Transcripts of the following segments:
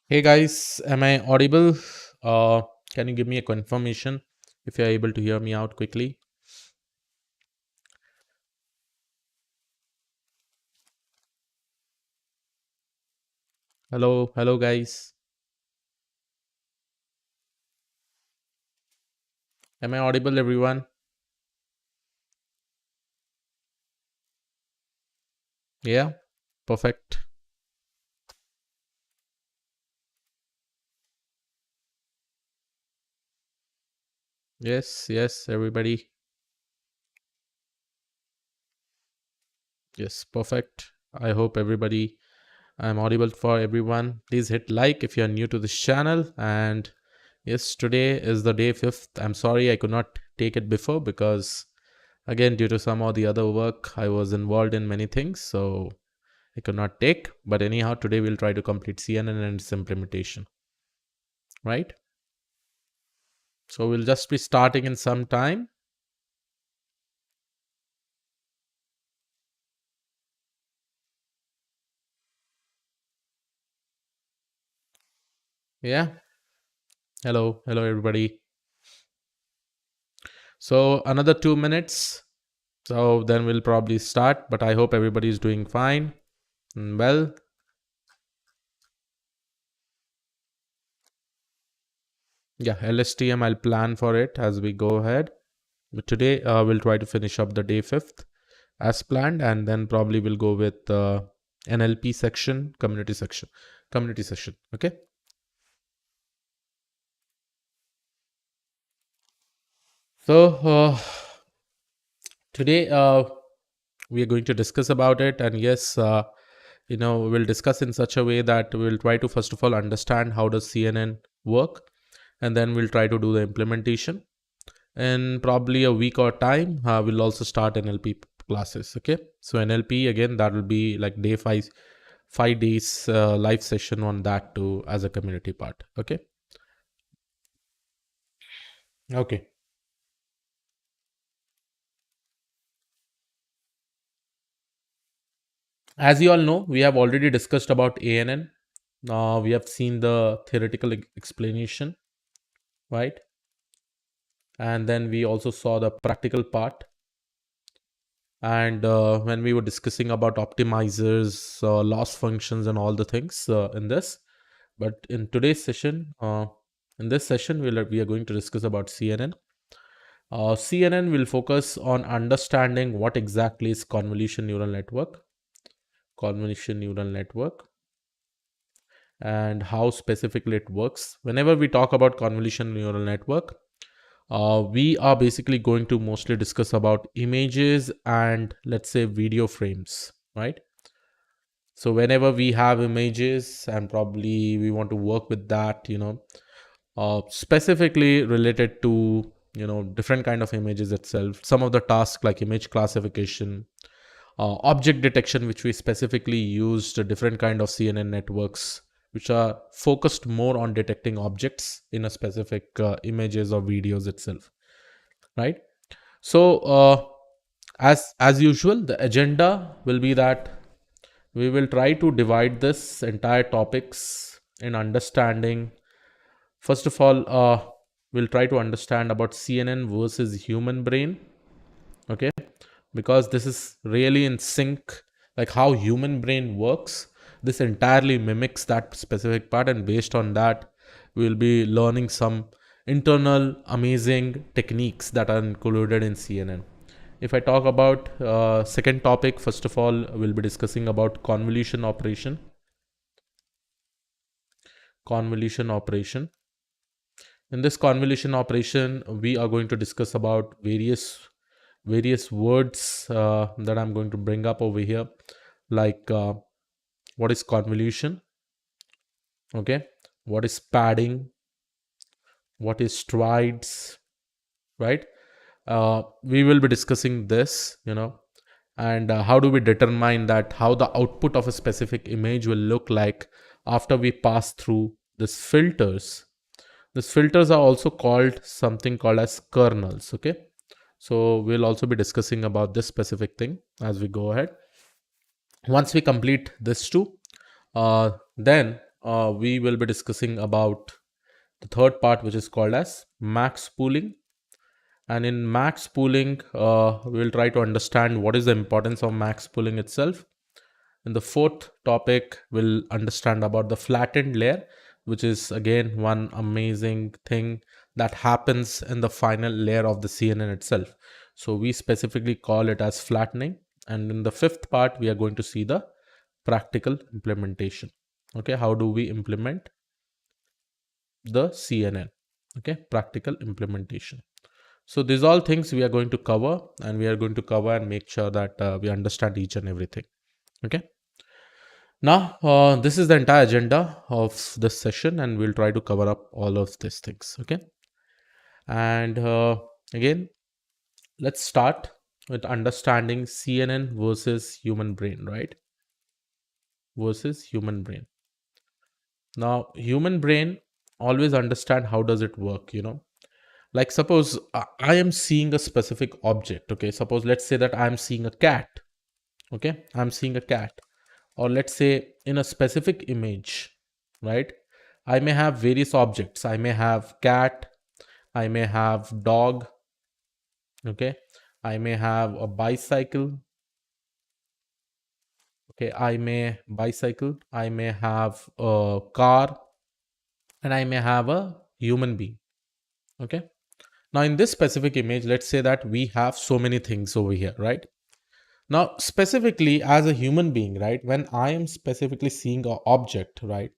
Hey guys, am I audible? Uh, can you give me a confirmation if you're able to hear me out quickly? Hello, hello guys. Am I audible, everyone? Yeah, perfect. Yes, yes, everybody. Yes, perfect. I hope everybody, I'm audible for everyone. Please hit like if you're new to this channel. And yes, today is the day 5th. I'm sorry I could not take it before because, again, due to some or the other work, I was involved in many things. So I could not take. But anyhow, today we'll try to complete CNN and its implementation, right? So we'll just be starting in some time. Yeah. Hello. Hello, everybody. So another 2 minutes. So then we'll probably start. But I hope everybody is doing fine and well. Yeah. LSTM, I'll plan for it as we go ahead. But today we'll try to finish up the day 5th as planned. And then probably we'll go with NLP section, community section, community session. Okay. So today we are going to discuss about it, and yes, we'll discuss in such a way that we'll try to first of all understand how does CNN work, and then we'll try to do the implementation. In probably a week or time, we'll also start NLP classes. Okay, so NLP again, that will be like day 5, 5 days live session on that too as a community part. Okay. Okay. As you all know, we have already discussed about ANN. We have seen the theoretical explanation, right? And then we also saw the practical part. And when we were discussing about optimizers, loss functions, and all the things in this, but in today's session, in this session, we are going to discuss about CNN. CNN will focus on understanding what exactly is convolution neural network, and how specifically it works. Whenever we talk about convolution neural network, we are basically going to mostly discuss about images and, let's say, video frames, right? So whenever we have images and probably we want to work with that, specifically related to different kind of images itself, some of the tasks like image classification, object detection, which we specifically used different kind of CNN networks which are focused more on detecting objects in a specific images or videos itself, right? So as usual, the agenda will be that we will try to divide this entire topics in understanding. First of all, we'll try to understand about CNN versus human brain. Okay, because this is really in sync, like how human brain works. This entirely mimics that specific part, and based on that, we'll be learning some internal amazing techniques that are included in CNN. If I talk about second topic, first of all, we'll be discussing about convolution operation. In this convolution operation, we are going to discuss about various words that I'm going to bring up over here, like what is convolution, okay, what is padding, what is strides, right? We will be discussing this, and how do we determine that how the output of a specific image will look like after we pass through these filters. These filters are also called something called as kernels. Okay, so we'll also be discussing about this specific thing as we go ahead. Once we complete this too, then we will be discussing about the third part, which is called as max pooling. And in max pooling, we will try to understand what is the importance of max pooling itself. In the fourth topic, we'll understand about the flattened layer, which is again one amazing thing that happens in the final layer of the CNN itself. So we specifically call it as flattening. And in the fifth part, we are going to see the practical implementation. Okay, how do we implement the CNN? Okay, practical implementation. So these all things we are going to cover, and we are going to cover and make sure that we understand each and everything. Okay. Now, this is the entire agenda of this session, and we'll try to cover up all of these things. Okay. And again, let's start with understanding CNN versus human brain, right? Versus human brain. Now, human brain always understand how does it work, Like suppose I am seeing a specific object. Okay. Suppose let's say that I'm seeing a cat. Okay. I'm seeing a cat. Or let's say in a specific image, right? I may have various objects. I may have cat. I may have dog. Okay. I may have a bicycle. Okay. I may have a car, and I may have a human being. Okay. Now in this specific image, let's say that we have so many things over here, right? Now, specifically as a human being, right? When I am specifically seeing an object, right?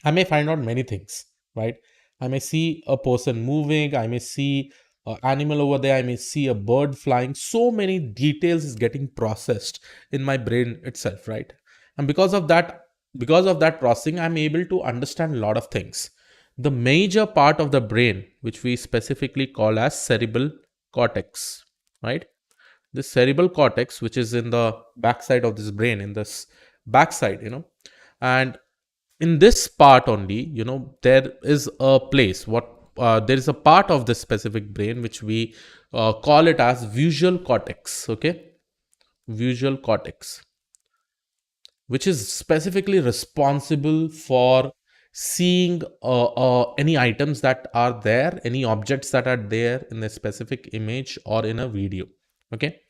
I may find out many things, right? I may see a person moving, I may see an animal over there, I may see a bird flying. So many details is getting processed in my brain itself, right? And because of that processing, I'm able to understand a lot of things. The major part of the brain, which we specifically call as cerebral cortex, right? This cerebral cortex, which is in the backside of this brain, in this backside, and in this part only, there is a place, there is a part of this specific brain which we call it as visual cortex. Okay, visual cortex, which is specifically responsible for seeing any items that are there, any objects that are there in a specific image or in a video. Okay,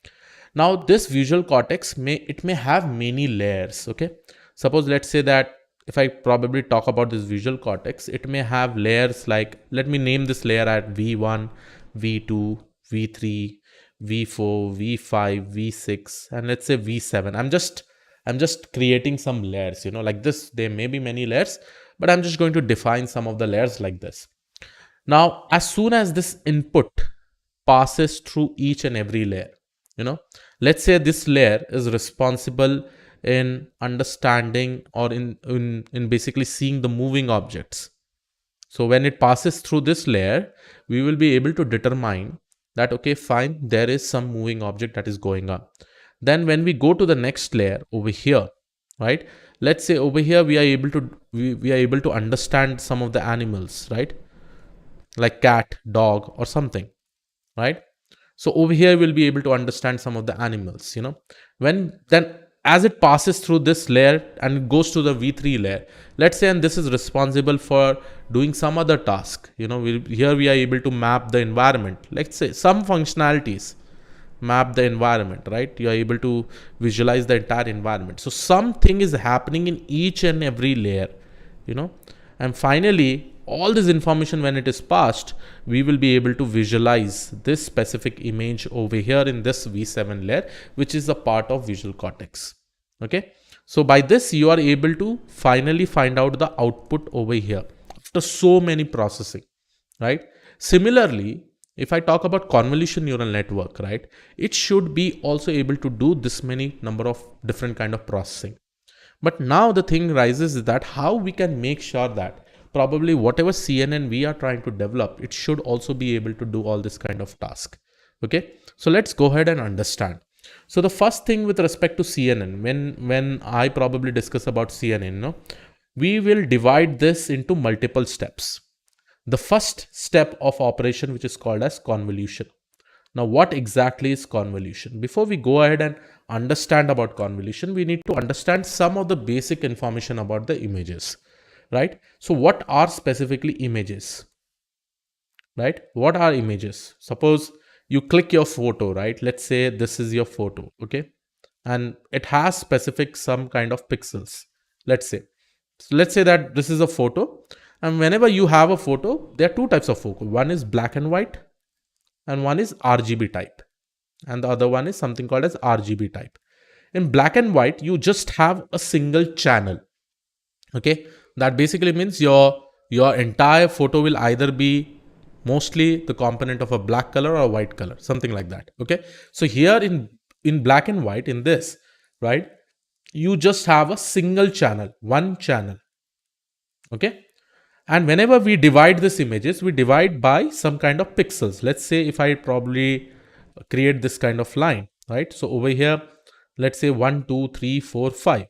now this visual cortex may have many layers. Okay, suppose let's say that if I probably talk about this visual cortex, it may have layers like, let me name this layer at V1, V2, V3, V4, V5, V6, and let's say V7. I'm just creating some layers, like this. There may be many layers, but I'm just going to define some of the layers like this. Now, as soon as this input passes through each and every layer, let's say this layer is responsible in understanding or in basically seeing the moving objects. So when it passes through this layer, we will be able to determine that, okay, fine, there is some moving object that is going on. Then when we go to the next layer over here, right? Let's say over here we are able to understand some of the animals, right? Like cat, dog, or something, right? So over here we'll be able to understand some of the animals, when then as it passes through this layer and it goes to the V3 layer, let's say, and this is responsible for doing some other task, here we are able to map the environment. Let's say some functionalities map the environment, right? You are able to visualize the entire environment. So something is happening in each and every layer, and finally all this information, when it is passed, we will be able to visualize this specific image over here in this V7 layer, which is a part of visual cortex. Okay, so by this you are able to finally find out the output over here after so many processing, right? Similarly, if I talk about convolution neural network, right, it should be also able to do this many number of different kind of processing. But now the thing rises is that how we can make sure that probably whatever CNN we are trying to develop, it should also be able to do all this kind of task. Okay, so let's go ahead and understand. So the first thing with respect to CNN, when I probably discuss about CNN, we will divide this into multiple steps. The first step of operation, which is called as convolution. Now, what exactly is convolution? Before we go ahead and understand about convolution, we need to understand some of the basic information about the images. right? So what are specifically images, right? What are images? Suppose you click your photo, right? Let's say this is your photo, okay? And it has specific some kind of pixels. Let's say, so let's say that this is a photo, and whenever you have a photo, there are two types of photo. One is black and white, and one is RGB type, and the other one is something called as RGB type. In black and white, you just have a single channel, okay? That basically means your entire photo will either be mostly the component of a black color or a white color, something like that, okay? So here in black and white, in this, right, you just have a single channel, one channel, okay? And whenever we divide these images, we divide by some kind of pixels. Let's say if I probably create this kind of line, right? So over here, let's say 1 2 3 4 5.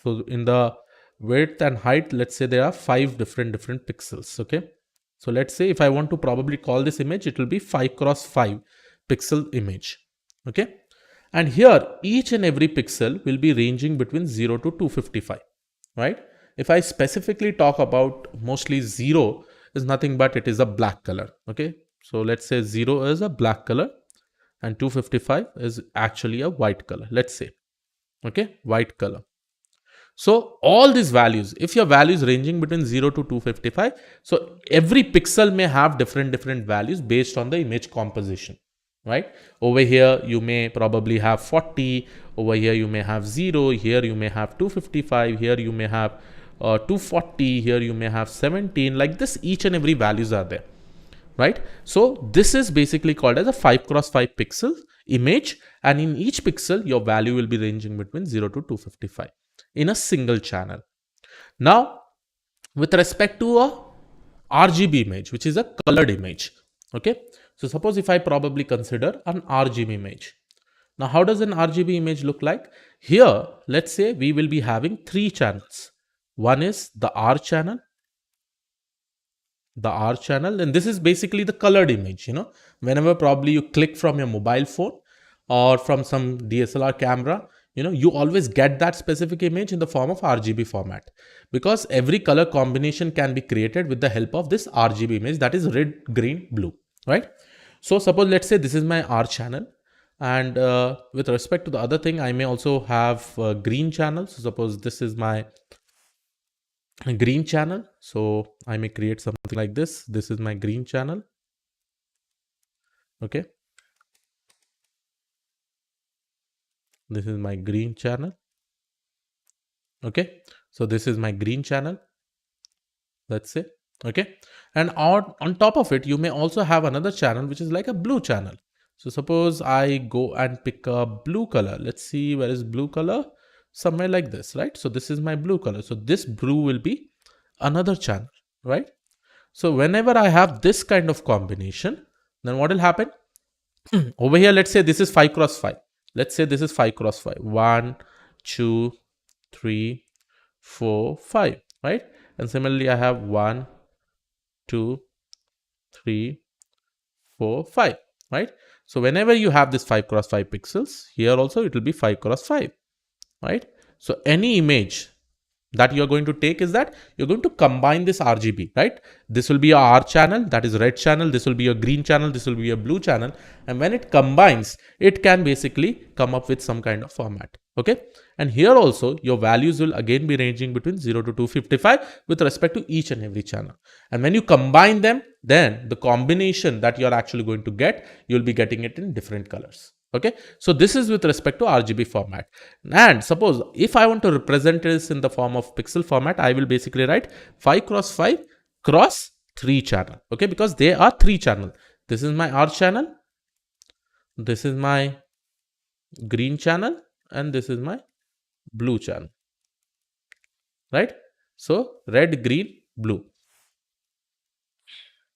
So in the width and height, let's say there are 5 different pixels, okay? So let's say if I want to probably call this image, it will be 5 cross 5 pixel image, okay? And here each and every pixel will be ranging between 0 to 255, right? If I specifically talk about, mostly 0 is nothing but it is a black color, okay? So let's say 0 is a black color and 255 is actually a white color, let's say, okay? White color. So all these values, if your value is ranging between 0 to 255, so every pixel may have different values based on the image composition, right? Over here, you may probably have 40. Over here, you may have 0. Here, you may have 255. Here, you may have 240. Here, you may have 17. Like this, each and every values are there, right? So this is basically called as a 5 cross 5 pixel image. And in each pixel, your value will be ranging between 0 to 255 in a single channel. Now, with respect to a RGB image, which is a colored image, okay? So suppose if I probably consider an RGB image. Now, how does an RGB image look like? Here, let's say we will be having 3 channels. One is the R channel, and this is basically the colored image, whenever probably you click from your mobile phone or from some DSLR camera, you always get that specific image in the form of RGB format, because every color combination can be created with the help of this RGB image, that is red, green, blue, right? So suppose let's say this is my R channel, and with respect to the other thing, I may also have green channel. So suppose this is my green channel, so I may create something like this. This is my green channel, okay? This is my green channel, okay? So this is my green channel, let's say, okay? And on top of it, you may also have another channel which is like a blue channel. So suppose I go and pick a blue color. Let's see, where is blue color? Somewhere like this, right? So this is my blue color. So this blue will be another channel, right? So whenever I have this kind of combination, then what will happen? Over here, let's say this is 5 cross 5. Let's say this is 5 cross 5. 1, 2, 3, 4, 5, right? And similarly, I have 1, 2, 3, 4, 5, right? So whenever you have this 5 cross 5 pixels, here also it will be 5 cross 5, right? So any image that you're going to take is that you're going to combine this RGB, right? This will be a R channel, that is red channel. This will be a green channel. This will be a blue channel. And when it combines, it can basically come up with some kind of format, okay? And here also, your values will again be ranging between 0 to 255 with respect to each and every channel. And when you combine them, then the combination that you're actually going to get, you'll be getting it in different colors. Okay, so this is with respect to RGB format. And suppose if I want to represent this in the form of pixel format, I will basically write 5 cross 5 cross 3 channel. Okay, because they are 3 channel. This is my R channel, this is my green channel, and this is my blue channel, right? So red, green, blue,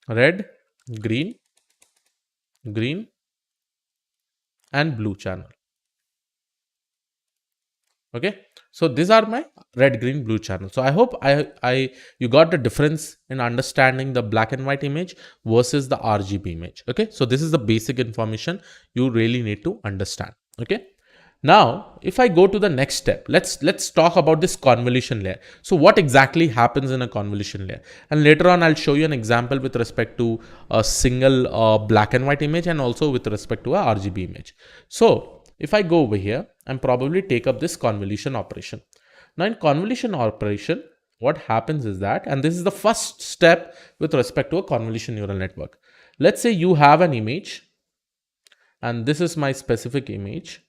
red, green, green, and blue channel. Okay, so these are my red, green, blue channel. So I hope you got the difference in understanding the black and white image versus the RGB image. Okay, so this is the basic information you really need to understand. Okay, Now, if I go to the next step, let's talk about this convolution layer. So what exactly happens in a convolution layer? And later on, I'll show you an example with respect to a single black and white image and also with respect to a RGB image. So if I go over here and probably take up this convolution operation. Now in convolution operation, what happens is that, and this is the first step with respect to a convolution neural network. Let's say you have an image and this is my specific image.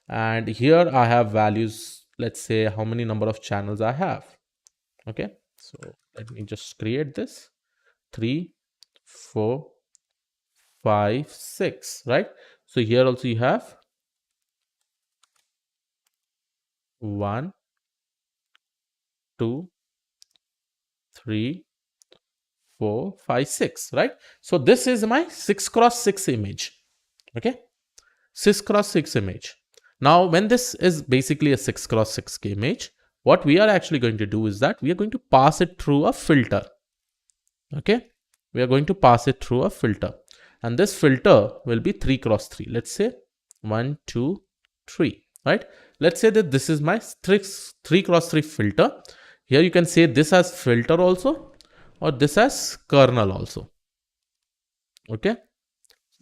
And here I have values, let's say how many number of channels I have. Okay, so let me just create this 3, 4, 5, 6, right? So here also you have 1, 2, 3, 4, 5, 6, right? So this is my 6x6 image. Okay, 6x6 image. Now, when this is basically a 6x6 image, what we are actually going to do is that we are going to pass it through a filter. Okay, we are going to pass it through a filter, and this filter will be 3x3. Let's say 1, 2, 3, right? Let's say that this is my 3x3 filter. Here you can say this as filter also, or this as kernel also. Okay,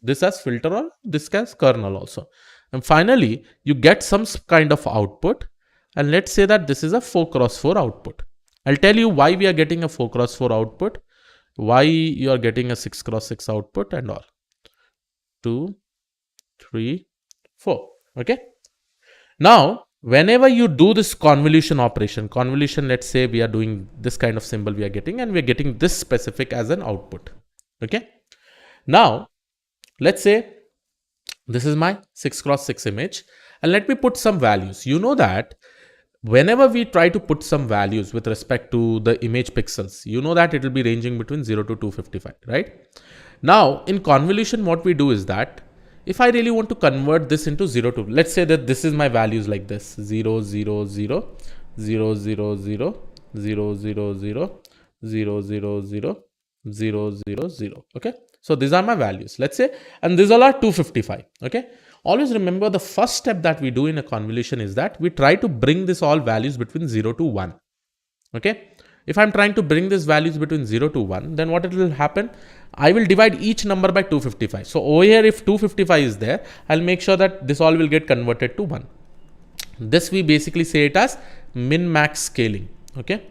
this as filter or this as kernel also. And finally, you get some kind of output. And let's say that this is a 4x4 output. I'll tell you why we are getting a 4x4 output, why you are getting a 6x6 output and all. 2, 3, 4. Okay. Now, whenever you do this convolution operation, convolution, let's say we are doing this kind of symbol we are getting, and we are getting this specific as an output. Okay. Now, let's say this is my 6x6 image, and let me put some values. You know that whenever we try to put some values with respect to the image pixels, you know that it will be ranging between 0 to 255, right? Now, in convolution, what we do is that if I really want to convert this into 0 to, let's say that this is my values like this, 0, 0, 0, 0, 0, 0, 0, 0, 0, 0, 0, 0, 0, 0, 0. Okay. So these are my values, let's say, and these all are 255. Okay. Always remember the first step that we do in a convolution is that we try to bring this all values between 0 to 1. Okay. If I'm trying to bring these values between 0 to 1, then what it will happen? I will divide each number by 255. So over here, if 255 is there, I'll make sure that this all will get converted to 1. This we basically say it as min-max scaling. Okay.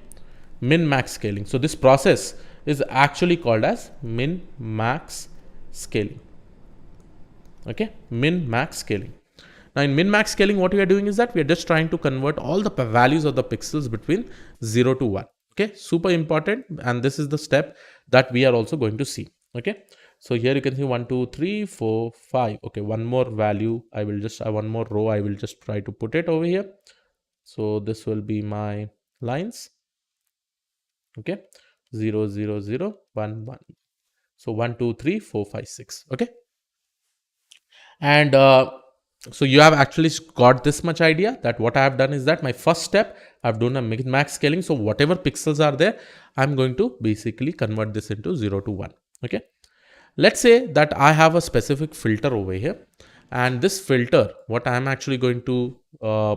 Min-max scaling. So this process is actually called as min-max scaling. Okay, min-max scaling. Now in min-max scaling, what we are doing is that we are just trying to convert all the values of the pixels between 0 to 1. Okay, super important, and this is the step that we are also going to see. Okay, so here you can see 1, 2, 3, 4, 5. Okay, one more value. I will just one more row. I will just try to put it over here. So this will be my lines. Okay. 0, 0, 0, 1, 1. So 1, 2, 3, 4, 5, 6. Okay. And so you have actually got this much idea that what I have done is that my first step, I've done a min-max scaling. So whatever pixels are there, I'm going to basically convert this into 0 to 1. Okay. Let's say that I have a specific filter over here. And this filter, what I'm actually going to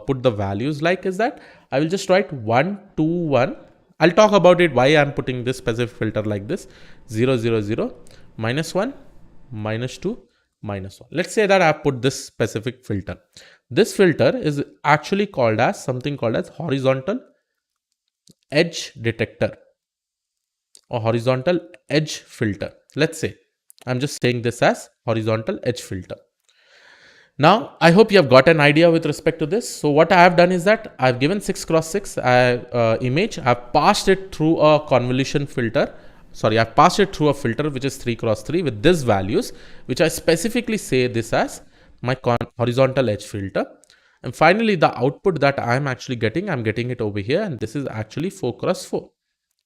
put the values like is that I will just write 1, 2, 1. I'll talk about it why I'm putting this specific filter like this 0, 0, 0, minus 1, minus 2, minus 1. Let's say that I've put this specific filter. This filter is actually called as something called as horizontal edge detector or horizontal edge filter. Let's say I'm just saying this as horizontal edge filter. Now, I hope you have got an idea with respect to this. So what I have done is that I've given 6x6 image. I've passed it through a convolution filter. Sorry, I've passed it through a filter which is 3x3 with these values, which I specifically say this as my horizontal edge filter. And finally, the output that I'm actually getting, I'm getting it over here. And this is actually 4x4.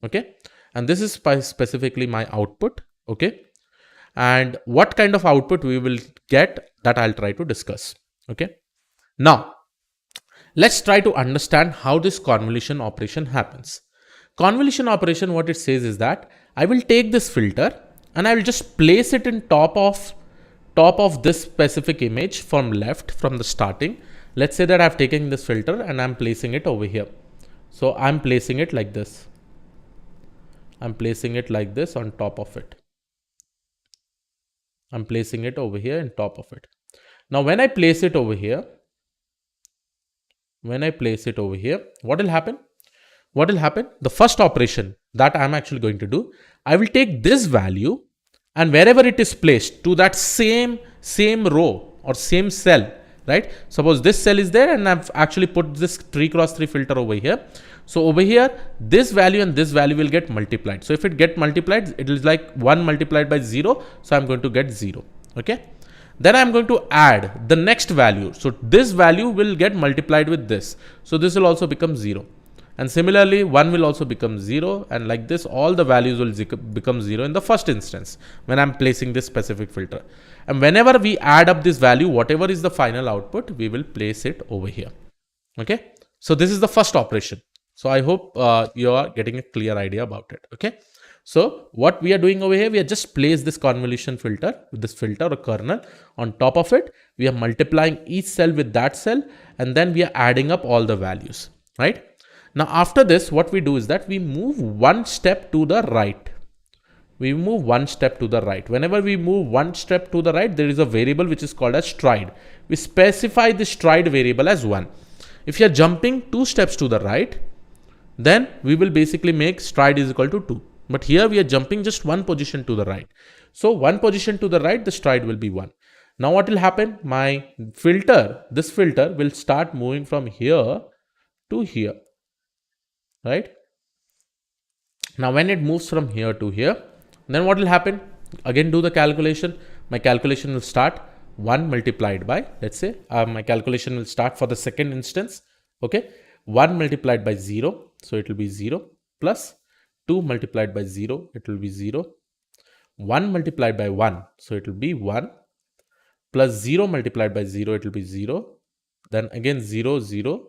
Okay. And this is specifically my output. Okay. And what kind of output we will get, that I'll try to discuss. Okay. Now, let's try to understand how this convolution operation happens. Convolution operation, what it says is that I will take this filter and I will just place it in top top of this specific image from left, from the starting. Let's say that I've taken this filter and I'm placing it over here. So I'm placing it like this. I'm placing it like this on top of it. I'm placing it over here on top of it. Now, when I place it over here, what will happen? What will happen? The first operation that I'm actually going to do, I will take this value and wherever it is placed to that same row or same cell, right? Suppose this cell is there and I've actually put this 3x3 filter over here. So over here, this value and this value will get multiplied. So if it get multiplied, it is like 1 multiplied by 0. So I'm going to get 0. Okay. Then I'm going to add the next value. So this value will get multiplied with this. So this will also become 0. And similarly, 1 will also become 0. And like this, all the values will become 0 in the first instance when I'm placing this specific filter. And whenever we add up this value, whatever is the final output, we will place it over here. Okay. So this is the first operation. So I hope you are getting a clear idea about it. Okay. So what we are doing over here, we are just place this convolution filter with this filter or kernel on top of it. We are multiplying each cell with that cell and then we are adding up all the values, right? Now after this, what we do is that we move one step to the right. We move one step to the right. Whenever we move one step to the right, there is a variable which is called as stride. We specify the stride variable as 1. If you are jumping 2 steps to the right, then we will basically make stride is equal to 2. But here we are jumping just 1 position to the right. So 1 position to the right, the stride will be 1. Now what will happen? My filter, this filter will start moving from here to here, right? Now when it moves from here to here, then what will happen? Again, do the calculation. My calculation will start 1 multiplied by, let's say, my calculation will start for the second instance. Okay. 1 multiplied by 0. So it will be 0 plus 2 multiplied by 0, it will be 0. 1 multiplied by 1, so it will be 1. Plus 0 multiplied by 0, it will be 0. Then again 0, 0.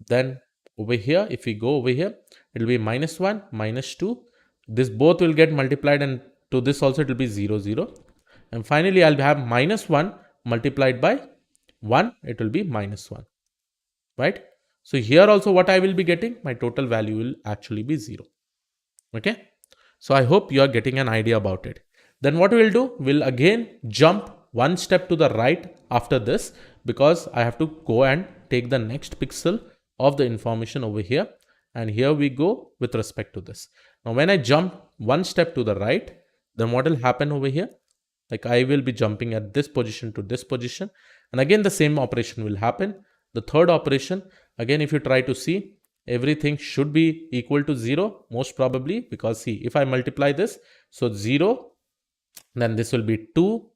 Then over here, if we go over here, it will be minus 1, minus 2. This both will get multiplied and to this also it will be 0, 0. And finally, I'll have minus 1 multiplied by 1, it will be minus 1, right? So here also what I will be getting, my total value will actually be 0. Okay. So I hope you are getting an idea about it. Then what we will do, we'll again jump 1 step to the right after this because I have to go and take the next pixel of the information over here. And here we go with respect to this. Now when I jump 1 step to the right, then what will happen over here? Like I will be jumping at this position to this position. And again, the same operation will happen. The third operation, again, if you try to see, everything should be equal to 0, most probably, because see, if I multiply this, so 0, then this will be 2,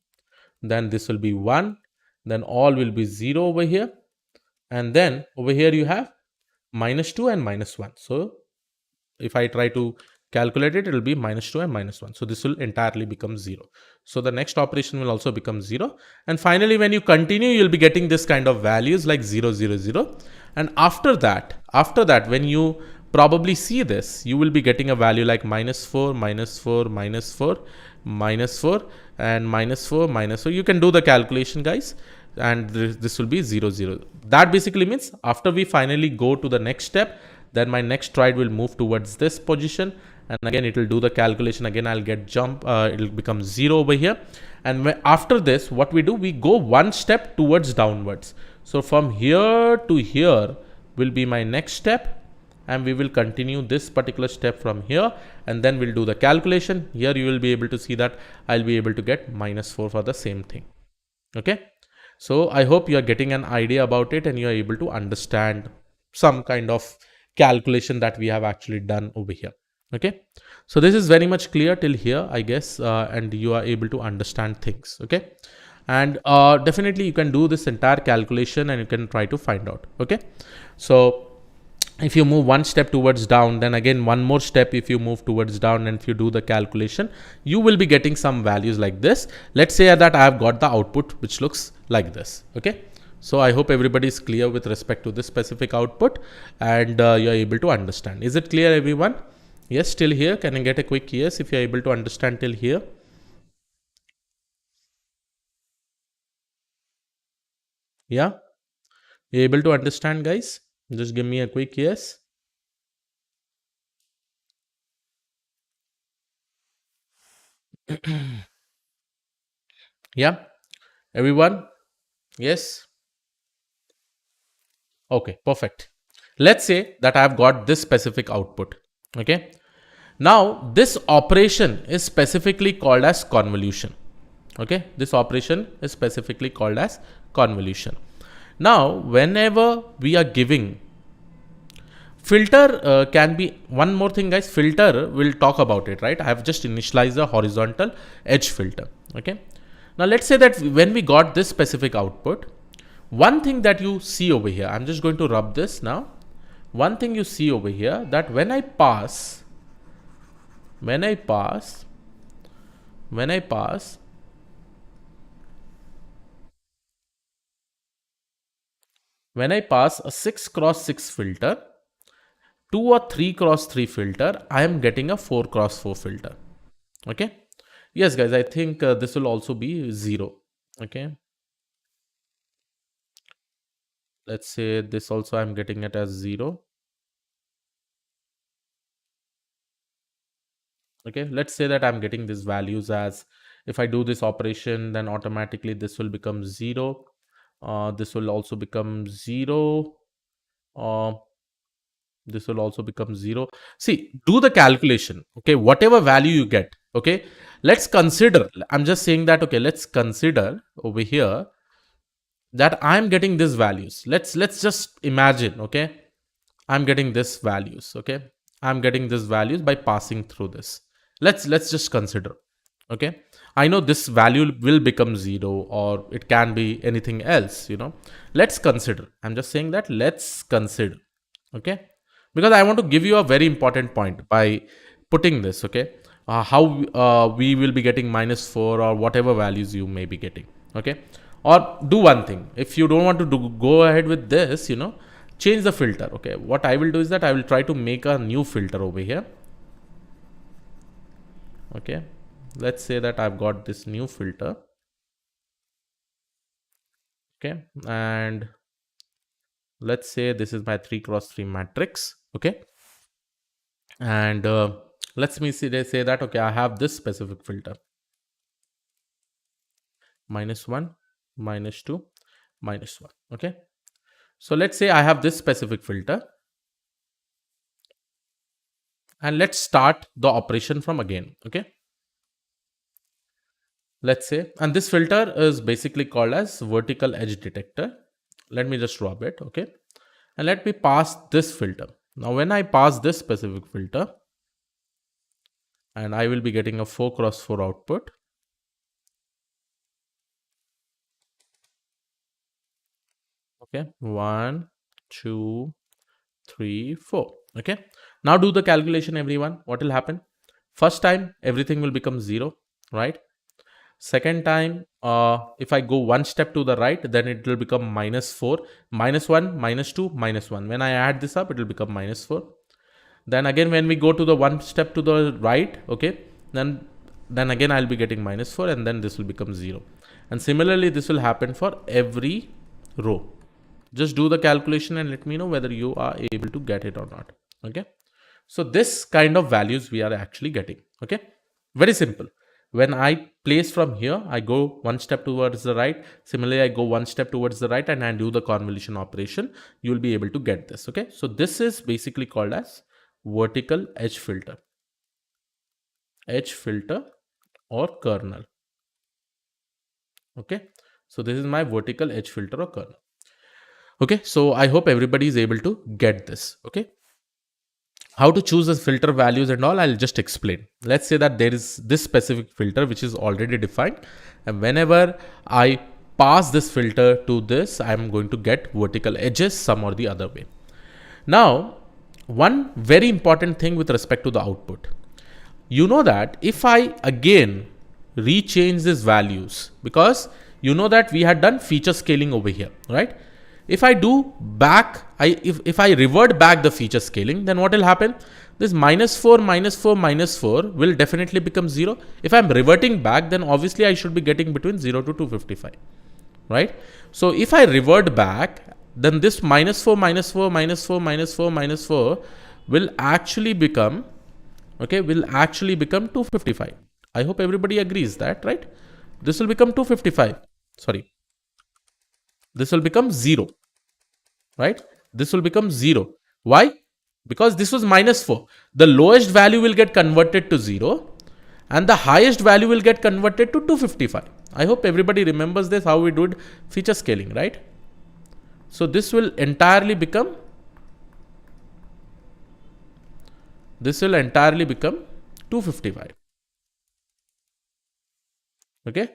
then this will be 1, then all will be 0 over here. And then over here you have minus 2 and minus 1. So if I try to calculate it, it will be minus 2 and minus 1. So this will entirely become 0. So the next operation will also become 0. And finally, when you continue, you'll be getting this kind of values like 0, 0, 0. And after that, when you probably see this, you will be getting a value like minus 4, minus 4, minus 4, minus 4, and minus 4, minus 4. You can do the calculation, guys. And this will be 0, 0. That basically means after we finally go to the next step, then my next stride will move towards this position. And again, it will do the calculation. Again, I'll get jump. It will become 0 over here. And after this, what we do, we go 1 step towards downwards. So from here to here will be my next step. And we will continue this particular step from here. And then we'll do the calculation. Here you will be able to see that I'll be able to get minus 4 for the same thing. Okay. So I hope you are getting an idea about it and you are able to understand some kind of calculation that we have actually done over here. Okay. So this is very much clear till here, I guess, and you are able to understand things. Okay. And definitely you can do this entire calculation and you can try to find out. Okay. So if you move 1 step towards down, then again 1 more step if you move towards down, and if you do the calculation, you will be getting some values like this. Let's say that I have got the output which looks like this. Okay. So I hope everybody is clear with respect to this specific output and you are able to understand. Is it clear, everyone? Yes, till here. Can I get a quick yes if you are able to understand till here? Yeah, you able to understand, guys? Just give me a quick yes. Yeah, everyone. Yes. Okay, perfect. Let's say that I've got this specific output. Okay. Now, this operation is specifically called as convolution. Okay. This operation is specifically called as convolution. Now, whenever we are giving filter, can be one more thing, guys. Filter, we'll talk about it, right? I have just initialized a horizontal edge filter. Okay. Now, let's say that when we got this specific output, one thing that you see over here, I'm just going to rub this now. One thing you see over here, that when I pass, when I pass a 6 cross 6 filter to a 3 cross 3 filter, I am getting a 4 cross 4 filter. Okay. Yes, guys, I think this will also be 0. Okay. Let's say this also I'm getting it as 0. Okay. Let's say that I'm getting these values as, if I do this operation, then automatically this will become 0. This will also become 0. Uh, this will also become 0. See, do the calculation. Okay. Whatever value you get. Okay. Let's consider, I'm just saying that, okay, let's consider over here that I'm getting these values. Let's just imagine, okay, I'm getting this values, okay, I'm getting these values by passing through this. Let's just consider, okay. I know this value will become 0 or it can be anything else, let's consider. I'm just saying that let's consider, okay, because I want to give you a very important point by putting this, okay, how we will be getting -4 or whatever values you may be getting, okay. Or do one thing, if you don't want to go ahead with this, change the filter. Okay, what I will do is that I will try to make a new filter over here. Okay, let's say that I've got this new filter. Okay, and let's say this is my 3 cross 3 matrix. Okay, and let's me see, they say that, okay, I have this specific filter, -1, -2, -1. Okay, so let's say I have this specific filter, and let's start the operation from again. Okay, let's say, and this filter is basically called as vertical edge detector. Let me just rub it. Okay, and let me pass this filter. Now when I pass this specific filter, and I will be getting a 4 cross 4 output. Okay, 1, 2, 3, 4. Okay, now do the calculation, everyone. What will happen? First time everything will become 0, right? Second time, if I go one step to the right, then it will become -4, -1, -2, -1. When I add this up, it will become -4. Then again, when we go to the one step to the right, okay, then again I'll be getting -4, and then this will become 0. And similarly, this will happen for every row. Just do the calculation and let me know whether you are able to get it or not. Okay. So this kind of values we are actually getting. Okay. Very simple. When I place from here, I go one step towards the right. Similarly, I go one step towards the right and I do the convolution operation. You will be able to get this. Okay. So this is basically called as vertical edge filter. Edge filter or kernel. Okay. So this is my vertical edge filter or kernel. Okay. So I hope everybody is able to get this. Okay. How to choose the filter values and all, I'll just explain. Let's say that there is this specific filter which is already defined, and whenever I pass this filter to this, I'm going to get vertical edges some or the other way. Now, one very important thing with respect to the output, you know that if I again rechange these values, because you know that we had done feature scaling over here, right? If I do back, if I revert back the feature scaling, then what will happen? This -4, -4, -4 will definitely become 0. If I'm reverting back, then obviously I should be getting between 0 to 255. right? So if I revert back, then this -4, -4, -4, -4, -4 will actually become, okay, will actually become 255. I hope everybody agrees that, right? This will become 255. Sorry. This will become 0, right? This will become 0. Why? Because this was -4. The lowest value will get converted to 0 and the highest value will get converted to 255. I hope everybody remembers this, how we did feature scaling, right? So this will entirely become 255. Okay.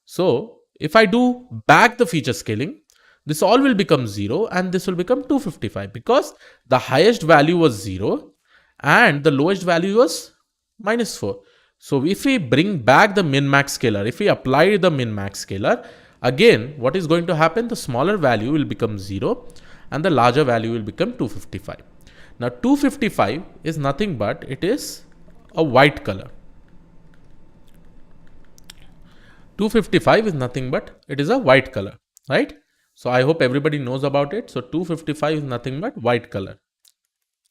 So if I do back the feature scaling, this all will become 0 and this will become 255 because the highest value was 0 and the lowest value was -4. So if we bring back the min-max scalar, if we apply the min-max scalar, again, what is going to happen? The smaller value will become 0 and the larger value will become 255. Now 255 is nothing but it is a white color. 255 is nothing but it is a white color, right? So I hope everybody knows about it. So 255 is nothing but white color,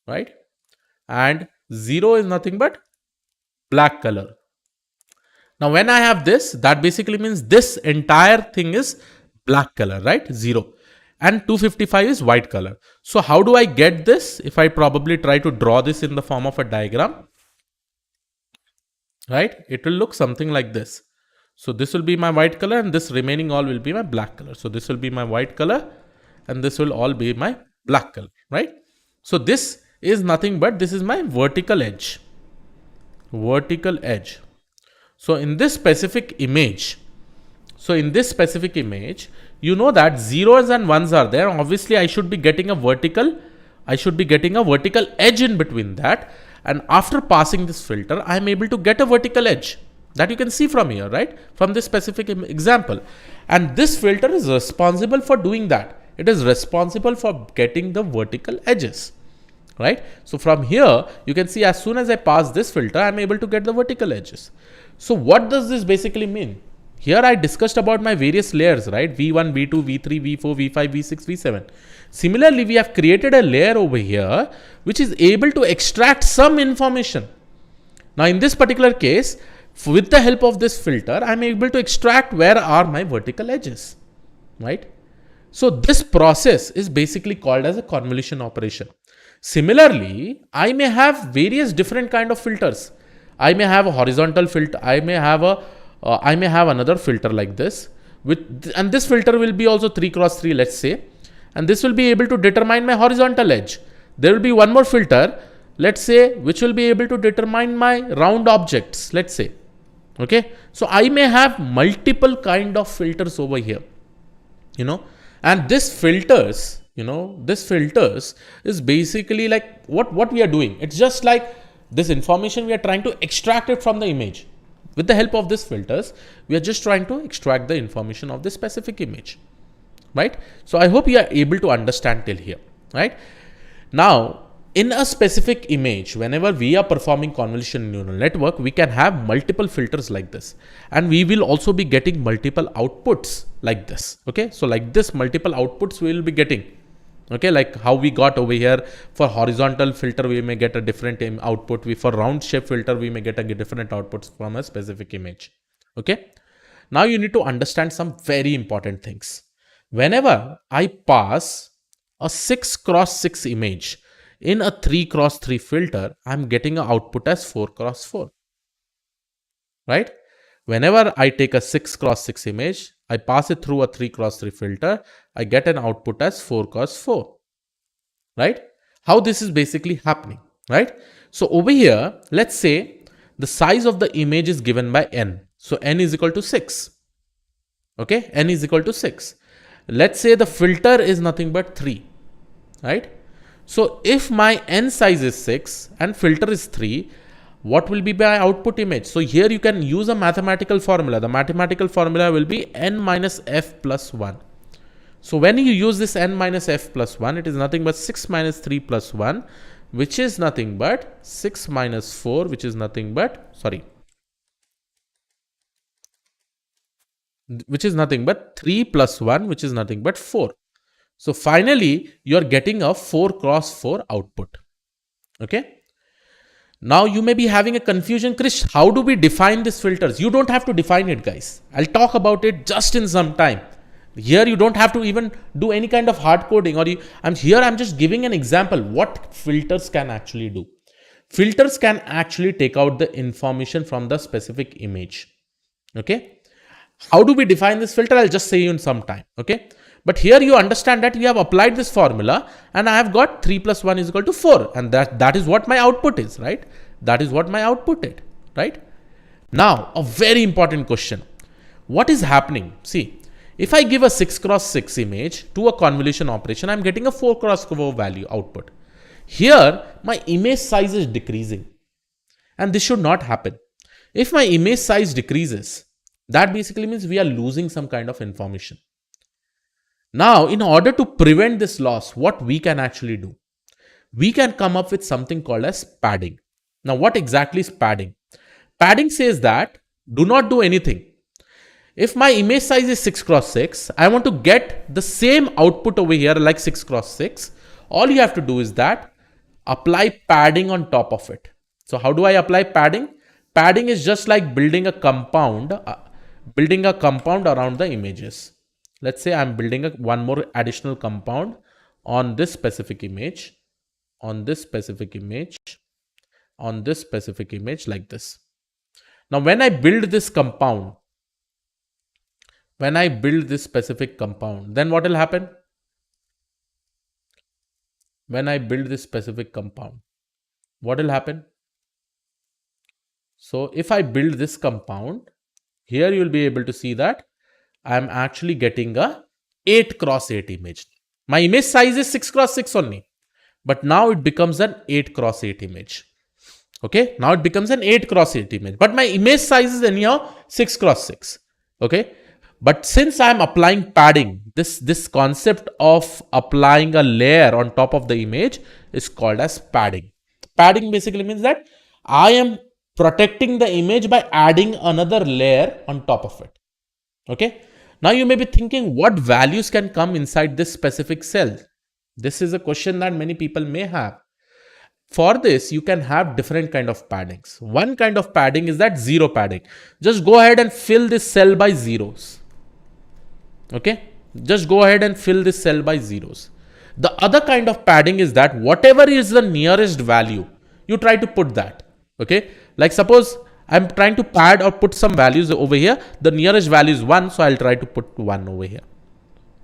right? And 0 is nothing but black color. Now when I have this, that basically means this entire thing is black color, right? 0. And 255 is white color. So how do I get this? If I probably try to draw this in the form of a diagram, right? It will look something like this. So this will be my white color and this remaining all will be my black color. So this will be my white color and this will all be my black color, right? So this is nothing but this is my vertical edge. Vertical edge. So in this specific image, you know that zeros and ones are there. Obviously, I should be getting a vertical edge in between that. And after passing this filter, I am able to get a vertical edge that you can see from here, right? From this specific example. And this filter is responsible for doing that. It is responsible for getting the vertical edges, right? So from here, you can see as soon as I pass this filter, I'm able to get the vertical edges. So what does this basically mean? Here I discussed about my various layers, right? V1, V2, V3, V4, V5, V6, V7. Similarly, we have created a layer over here, which is able to extract some information. Now, in this particular case, with the help of this filter, I'm able to extract where are my vertical edges, right? So this process is basically called as a convolution operation. Similarly, I may have various different kind of filters. I may have a horizontal filter. I may have another filter like this, and this filter will be also 3x3, let's say, and this will be able to determine my horizontal edge. There will be one more filter, let's say, which will be able to determine my round objects, let's say. Okay, so I may have multiple kind of filters over here, and this filters is basically like what we are doing. It's just like this information we are trying to extract it from the image. With the help of these filters, we are just trying to extract the information of this specific image, right? So I hope you are able to understand till here, right? Now, in a specific image, whenever we are performing convolution neural network, we can have multiple filters like this, and we will also be getting multiple outputs like this. Okay, so like this, multiple outputs we will be getting. Okay, like how we got over here for horizontal filter, we may get a different output. For round shape filter, we may get a different outputs from a specific image. Okay, now you need to understand some very important things. Whenever I pass a 6x6 image in a 3x3 filter, I'm getting an output as 4x4, right? Whenever I take a 6x6 image, I pass it through a 3x3 filter, I get an output as 4x4, right? How this is basically happening, right? So over here, let's say the size of the image is given by n. So n is equal to 6. Okay, n is equal to 6. Let's say the filter is nothing but 3, right? So if my n size is 6 and filter is 3, what will be my output image? So here you can use a mathematical formula. The mathematical formula will be n minus f plus 1. So when you use this n minus f plus 1, it is nothing but 6 minus 3 plus 1, which is nothing but 6 minus 4, which is nothing but, which is nothing but 3 plus 1, which is nothing but 4. So finally, you're getting a 4 cross 4 output. Okay. Now you may be having a confusion, Krish, how do we define these filters? You don't have to define it, guys. I'll talk about it just in some time. Here you don't have to even do any kind of hard coding, or I'm just giving an example what filters can actually do. Filters can actually take out the information from the specific image. Okay. How do we define this filter? I'll just say you in some time. Okay. But here you understand that we have applied this formula and I have got 3 plus 1 is equal to 4. And that is what my output is, right? That is what my output is, right? Now, a very important question. What is happening? See, if I give a 6 cross 6 image to a convolution operation, I'm getting a 4 cross 4 value output. Here, my image size is decreasing. And this should not happen. If my image size decreases, that basically means we are losing some kind of information. Now, in order to prevent this loss, what we can actually do? We can come up with something called as padding. Now, what exactly is padding? Padding says that do not do anything. If my image size is 6 cross 6, I want to get the same output over here like 6 cross 6. All you have to do is that apply padding on top of it. So how do I apply padding? Padding is just like building a compound around the images. Let's say I'm building one more additional compound on this specific image, on this specific image like this. Now, when I build this compound, then what will happen? When I build this specific compound, what will happen? So if I build this compound, here you will be able to see that I am actually getting a 8 cross 8 image. My image size is 6 cross 6 only, but now it becomes an 8 cross 8 image. Okay, now it becomes an 8 cross 8 image, but my image size is anyhow 6 cross 6. Okay, but since I am applying padding, this concept of applying a layer on top of the image is called as padding. Padding basically means that I am protecting the image by adding another layer on top of it. Okay. Now you may be thinking what values can come inside this specific cell. This is a question that many people may have. For this, you can have different kind of paddings. One kind of padding is that zero padding. Just go ahead and fill this cell by zeros. Okay. Just go ahead and fill this cell by zeros. The other kind of padding is that whatever is the nearest value, you try to put that. Okay. Like suppose I'm trying to pad or put some values over here. The nearest value is 1. So I'll try to put 1 over here.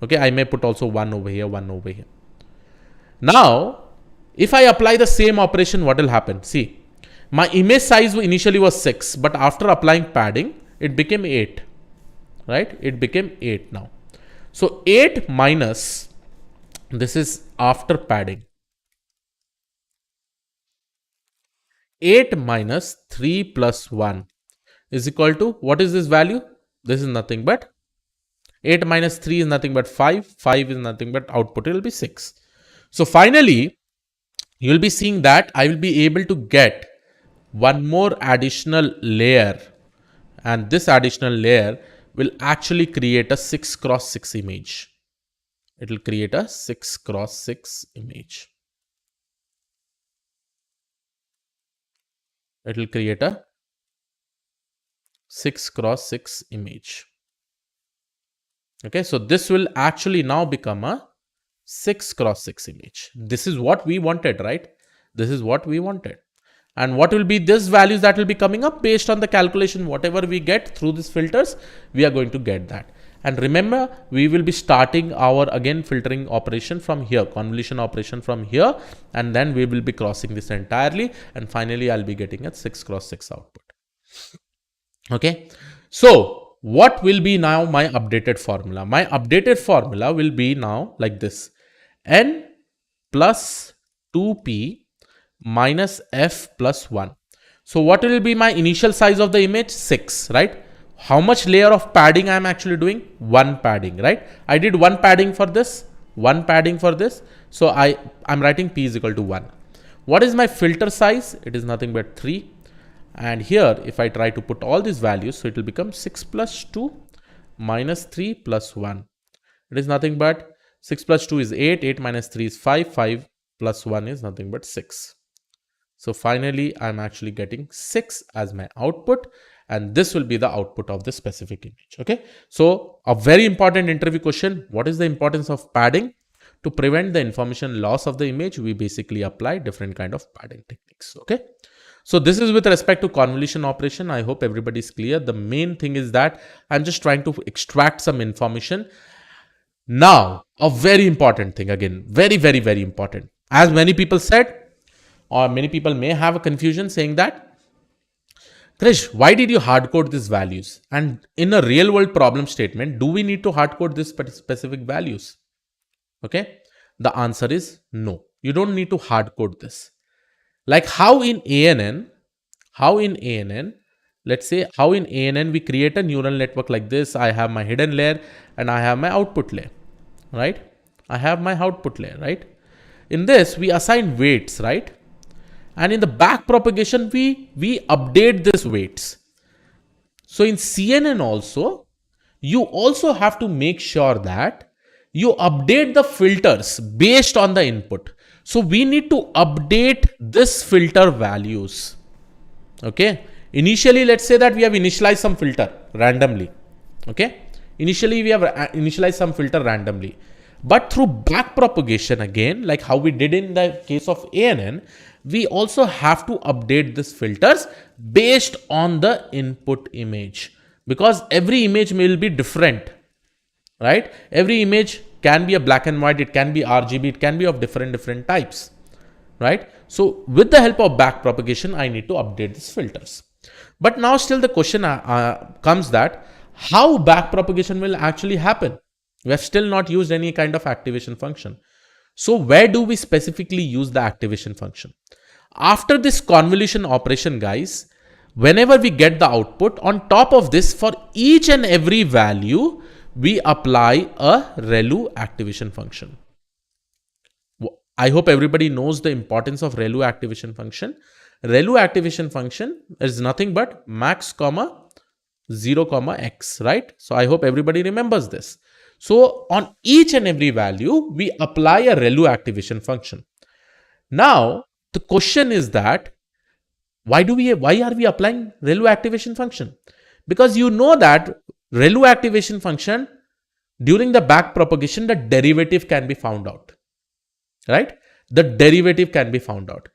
Okay. I may put also 1 over here, 1 over here. Now, if I apply the same operation, what will happen? See, my image size initially was 6, but after applying padding, it became 8. Right? It became 8 now. So 8 minus, this is after padding. 8 minus 3 plus 1 is equal to, what is this value? This is nothing but 8 minus 3 is nothing but 5. 5 is nothing but output. It will be 6. So finally, you will be seeing that I will be able to get one more additional layer, and this additional layer will actually create a 6 cross 6 image. It will create a 6 cross 6 image. It will create a 6 cross 6 image. Okay, so this will actually now become a 6 cross 6 image. This is what we wanted, right? This is what we wanted. And what will be this values that will be coming up based on the calculation, whatever we get through these filters, we are going to get that. And remember, we will be starting our again filtering operation from here, convolution operation from here, and then we will be crossing this entirely. And finally, I'll be getting a 6 cross 6 output. Okay. So what will be now my updated formula? My updated formula will be now like this: n plus 2p minus f plus 1. So what will be my initial size of the image? 6, right? How much layer of padding I am actually doing? 1 padding, right? I did 1 padding for this, 1 padding for this. So I'm writing p is equal to 1. What is my filter size? It is nothing but 3. And here, if I try to put all these values, so it will become 6 plus 2 minus 3 plus 1. It is nothing but 6 plus 2 is 8, 8 minus 3 is 5, 5 plus 1 is nothing but 6. So finally, I'm actually getting 6 as my output, and this will be the output of this specific image. Okay. So a very important interview question: what is the importance of padding? To prevent the information loss of the image, we basically apply different kind of padding techniques. Okay. So this is with respect to convolution operation. I hope everybody is clear. The main thing is that I'm just trying to extract some information. Now, a very important thing, again, very, very, very important. As many people said, or many people may have a confusion saying that, Krish, why did you hard code these values? And in a real world problem statement, do we need to hard code these specific values? Okay. The answer is no. You don't need to hard code this. Like how in ANN, let's say how in ANN we create a neural network like this. I have my hidden layer and I have my output layer, right? I have my output layer, right? In this, we assign weights, right? And in the back propagation, we update these weights. So in CNN also, you also have to make sure that you update the filters based on the input. So we need to update this filter values. Okay. Initially, let's say that we have initialized some filter randomly. Okay. Initially, we have initialized some filter randomly. But through back propagation again, like how we did in the case of ANN, we also have to update these filters based on the input image, because every image will be different, right? Every image can be a black and white, it can be RGB, it can be of different types, right? So with the help of back propagation, I need to update these filters. But now still the question comes that how back propagation will actually happen? We have still not used any kind of activation function. So where do we specifically use the activation function? After this convolution operation, guys, whenever we get the output, on top of this, for each and every value, we apply a ReLU activation function. I hope everybody knows the importance of ReLU activation function. ReLU activation function is nothing but max comma 0 comma x, right? So I hope everybody remembers this. So on each and every value, we apply a ReLU activation function. Now, the question is that why are we applying ReLU activation function? Because you know that ReLU activation function, during the back propagation, the derivative can be found out, right? The derivative can be found out.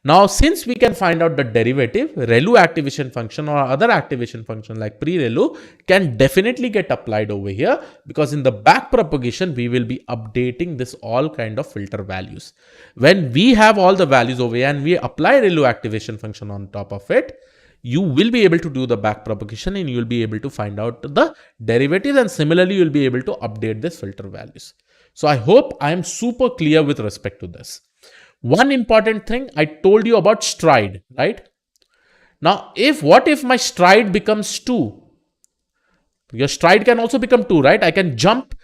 Now, since we can find out the derivative, ReLU activation function or other activation function like pre-ReLU can definitely get applied over here, because in the back propagation, we will be updating this all kind of filter values. When we have all the values over here and we apply ReLU activation function on top of it, you will be able to do the back propagation and you will be able to find out the derivatives, and similarly, you will be able to update this filter values. So I hope I am super clear with respect to this. One important thing, I told you about stride, right? Now, what if my stride becomes 2? Your stride can also become 2, right? I can jump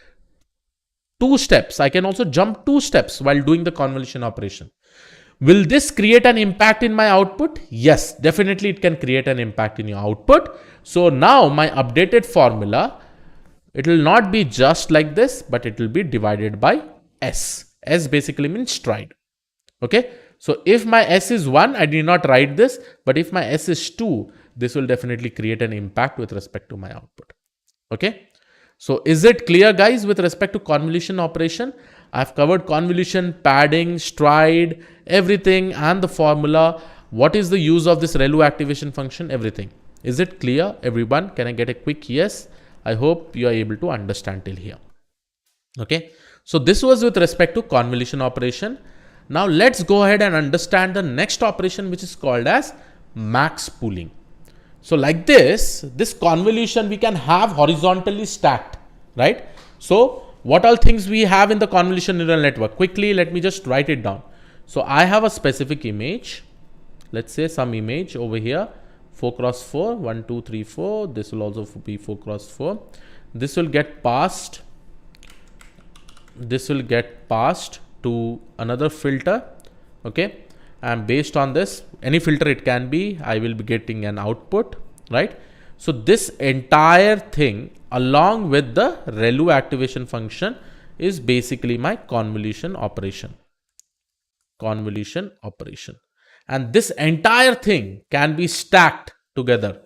2 steps. I can also jump 2 steps while doing the convolution operation. Will this create an impact in my output? Yes, definitely it can create an impact in your output. So now my updated formula, it will not be just like this, but it will be divided by S. S basically means stride. Okay, so if my S is 1, I did not write this, but if my S is 2, this will definitely create an impact with respect to my output. Okay, so is it clear, guys, with respect to convolution operation? I've covered convolution, padding, stride, everything, and the formula. What is the use of this ReLU activation function? Everything. Is it clear, everyone? Can I get a quick yes? I hope you are able to understand till here. Okay, so this was with respect to convolution operation. Now let's go ahead and understand the next operation, which is called as max pooling. So like this convolution we can have horizontally stacked, right? So what all things we have in the convolution neural network? Quickly, let me just write it down. So I have a specific image. Let's say some image over here, 4 cross 4, 1, 2, 3, 4. This will also be 4 cross 4. This will get passed. This will get passed to another filter. Okay, and based on this, any filter it can be, I will be getting an output, right? So this entire thing along with the ReLU activation function is basically my convolution operation. Convolution operation. And this entire thing can be stacked together.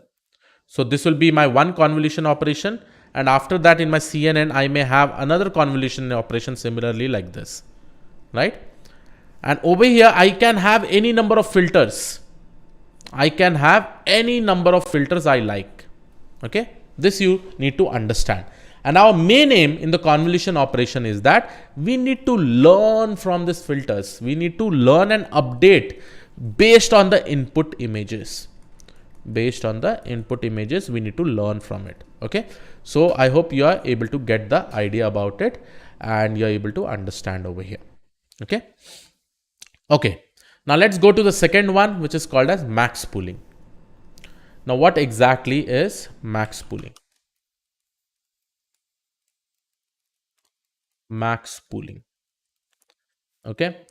So this will be my one convolution operation, and after that in my CNN I may have another convolution operation similarly like this, right? And over here I can have any number of filters. I can have any number of filters I like. Okay, this you need to understand. And our main aim in the convolution operation is that we need to learn from these filters. We need to learn and update based on the input images. Based on the input images, we need to learn from it. Okay, so I hope you are able to get the idea about it and you're able to understand over here. Okay. Okay, now let's go to the second one, which is called as max pooling. Now, what exactly is max pooling? Max pooling. Okay.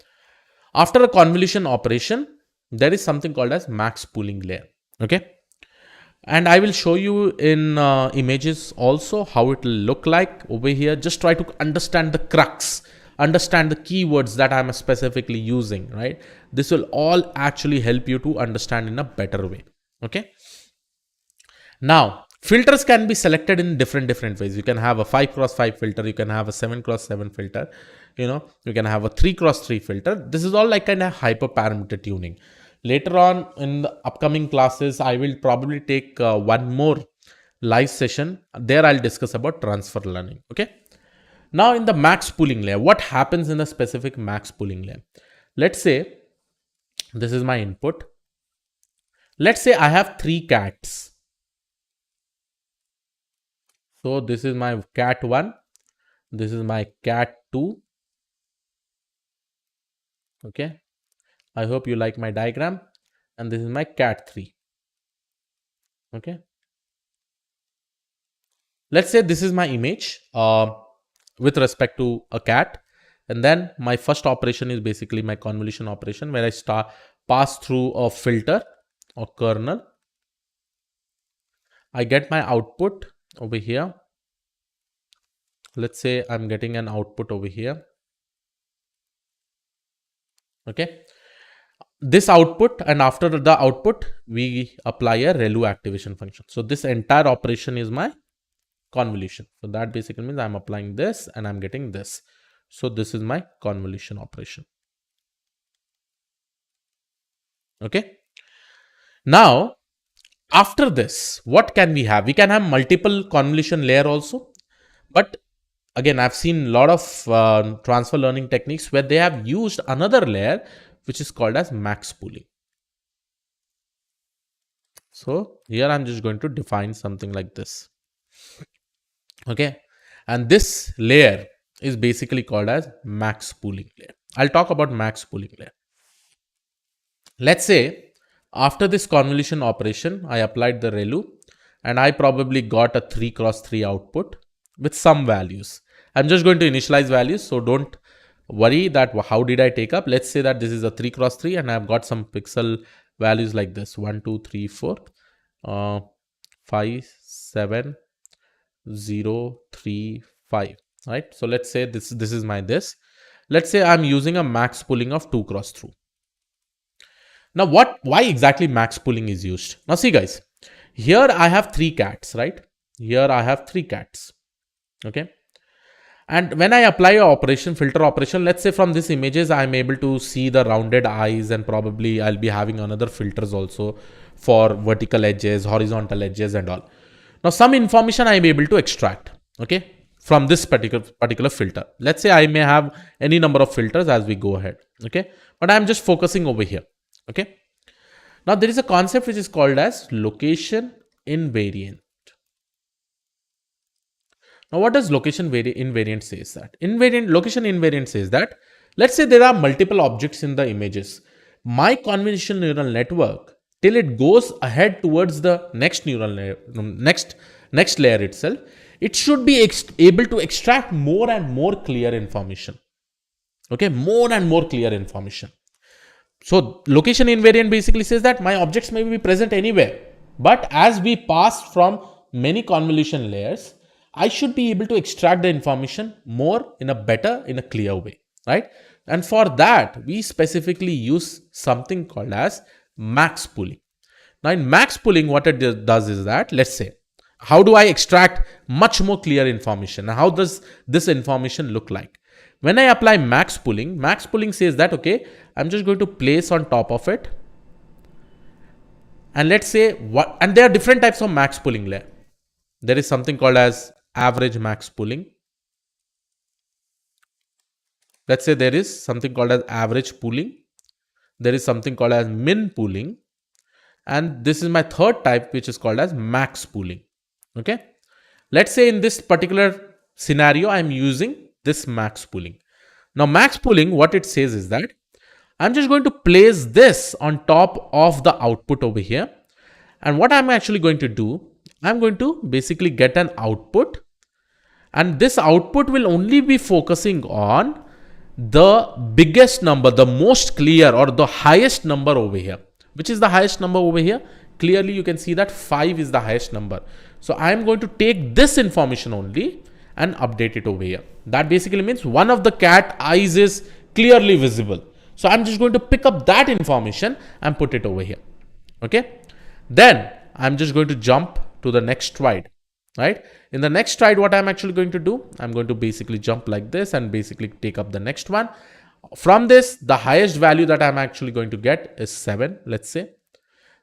After a convolution operation, there is something called as max pooling layer. Okay. And I will show you in images also how it will look like over here. Just try to understand the crux, understand the keywords that I'm specifically using, right? This will all actually help you to understand in a better way. Okay. Now, filters can be selected in different ways. You can have a 5x5 filter. You can have a 7x7 filter. You can have a 3x3 filter. This is all like kind of hyperparameter tuning. Later on in the upcoming classes, I will probably take one more live session. There I'll discuss about transfer learning. Okay. Now in the max pooling layer, what happens in the specific max pooling layer? Let's say this is my input. Let's say I have 3 cats. So this is my cat 1. This is my cat 2. Okay. I hope you like my diagram. And this is my cat 3. Okay. Let's say this is my image with respect to a cat. And then my first operation is basically my convolution operation where I pass through a filter or kernel. I get my output over here. Let's say I'm getting an output over here. Okay. This output, and after the output, we apply a ReLU activation function. So this entire operation is my convolution. So that basically means I'm applying this and I'm getting this. So this is my convolution operation. Okay. Now, after this, what can we have? We can have multiple convolution layer also. But again, I've seen a lot of transfer learning techniques where they have used another layer, which is called as max pooling. So here I'm just going to define something like this. Okay. And this layer is basically called as max pooling layer. I'll talk about max pooling layer. Let's say after this convolution operation, I applied the ReLU and I probably got a 3x3 output with some values. I'm just going to initialize values. So don't worry that how did I take up. Let's say that this is a 3x3 and I've got some pixel values like this 1, 2, 3, 4, 5, 7, 0, 3, 5. Right. So let's say this is my this. Let's say I'm using a max pooling of 2x2. Now why exactly max pooling is used? Now see guys, here I have 3 cats, right? Here I have 3 cats. Okay. And when I apply a operation, filter operation, let's say from these images, I'm able to see the rounded eyes, and probably I'll be having another filters also for vertical edges, horizontal edges and all. Now some information I'm able to extract, okay, from this particular filter. Let's say I may have any number of filters as we go ahead. Okay. But I'm just focusing over here. Okay. Now there is a concept which is called as location invariant. Now, what does location invariant says that? Location invariant says that, let's say there are multiple objects in the images. My convolutional neural network, till it goes ahead towards the next neural layer, next layer itself, it should be able to extract more and more clear information. Okay, more and more clear information. So location invariant basically says that my objects may be present anywhere, But as we pass from many convolution layers, I should be able to extract the information more in a clear way, right? And for that, we specifically use something called as max pooling. Now in max pooling, what it does is that, let's say, how do I extract much more clear information? How does this information look like? When I apply max pooling says that, okay, I'm just going to place on top of it. And let's say and there are different types of max pooling layer. There is something called as average max pooling. Let's say there is something called as average pooling. There is something called as min pooling. And this is my third type, which is called as max pooling. Okay. Let's say in this particular scenario, I'm using this max pooling. Now, max pooling, what it says is that I'm just going to place this on top of the output over here. And what I'm actually going to do, I'm going to basically get an output. And this output will only be focusing on the biggest number, the most clear or the highest number over here. Which is the highest number over here? Clearly, you can see that 5 is the highest number. So I am going to take this information only and update it over here. That basically means one of the cat eyes is clearly visible. So I'm just going to pick up that information and put it over here. Okay. Then I'm just going to jump to the next stride, right? In the next stride, what I'm actually going to do, I'm going to basically jump like this and basically take up the next one. From this, the highest value that I'm actually going to get is 7, let's say.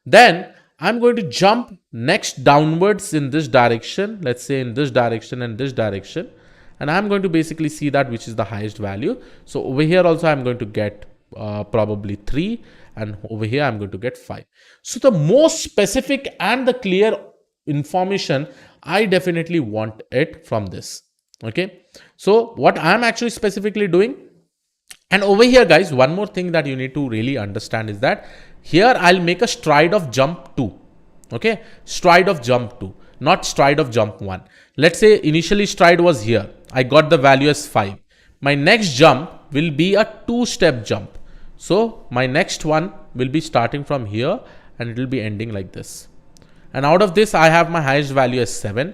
Then I'm going to jump next downwards in this direction, let's say in this direction and this direction. And I'm going to basically see that which is the highest value. So over here also I'm going to get probably 3, and over here I'm going to get 5. So the most specific and the clear information, I definitely want it from this. Okay. So what I'm actually specifically doing, and over here guys, one more thing that you need to really understand is that here I'll make a stride of jump 2. Okay. Stride of jump 2, not stride of jump 1. Let's say initially stride was here. I got the value as 5. My next jump will be a 2-step jump. So my next one will be starting from here and it will be ending like this. And out of this, I have my highest value as 7.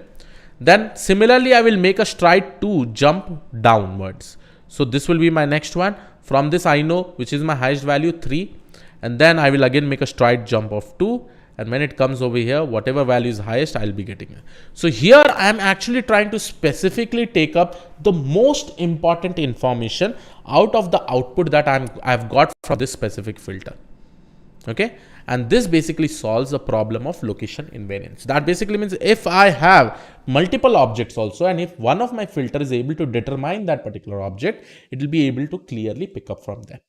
Then similarly, I will make a stride 2 jump downwards. So this will be my next one. From this, I know which is my highest value 3. And then I will again make a stride jump of 2. And when it comes over here, whatever value is highest, I'll be getting it. So here I am actually trying to specifically take up the most important information out of the output that I've got from this specific filter. Okay. And this basically solves the problem of location invariance. That basically means if I have multiple objects also, and if one of my filter is able to determine that particular object, it will be able to clearly pick up from there.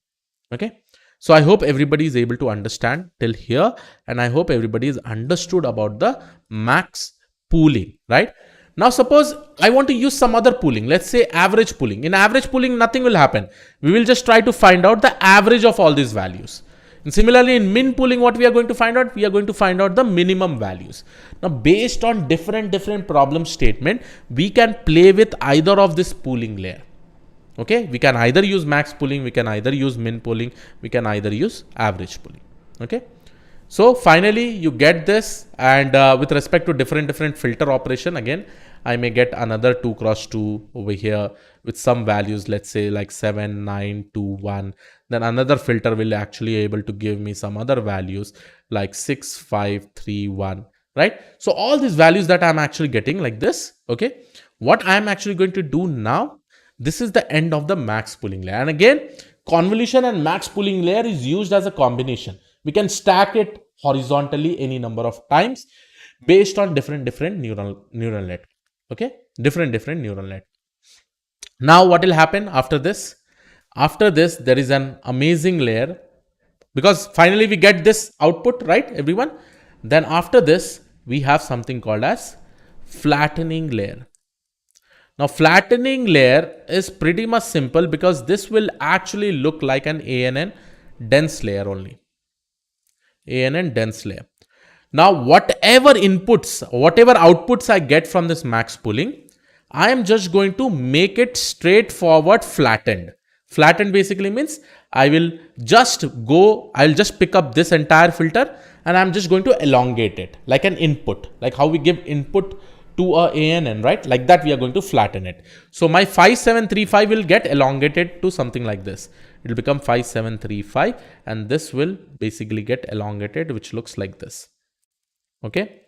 Okay. So I hope everybody is able to understand till here, and I hope everybody is understood about the max pooling, right? Now suppose I want to use some other pooling, let's say average pooling. In average pooling, nothing will happen. We will just try to find out the average of all these values. And similarly, in min pooling, what we are going to find out? We are going to find out the minimum values. Now, based on different problem statement, we can play with either of this pooling layer. Okay, we can either use max pooling, we can either use min pooling, we can either use average pooling. Okay, so finally you get this, and with respect to different filter operation, again, I may get another 2 cross 2 over here with some values, let's say like 7, 9, 2, 1. Then another filter will actually able to give me some other values like 6, 5, 3, 1, right? So all these values that I'm actually getting like this. Okay, what I'm actually going to do now, this is the end of the max pooling layer. And again, convolution and max pooling layer is used as a combination. We can stack it horizontally any number of times based on different neural net. Okay, different neural net. Now what will happen after this? After this, there is an amazing layer, because finally we get this output, right, everyone? Then after this, we have something called as flattening layer. Now, flattening layer is pretty much simple, because this will actually look like an ANN dense layer only. ANN dense layer. Now, whatever outputs I get from this max pooling, I am just going to make it straightforward flattened. Flattened basically means I'll just pick up this entire filter and I'm just going to elongate it like an input, like how we give input to a ANN, right? Like that we are going to flatten it. So my 5735 will get elongated to something like this. It will become 5735, and this will basically get elongated, which looks like this. Okay.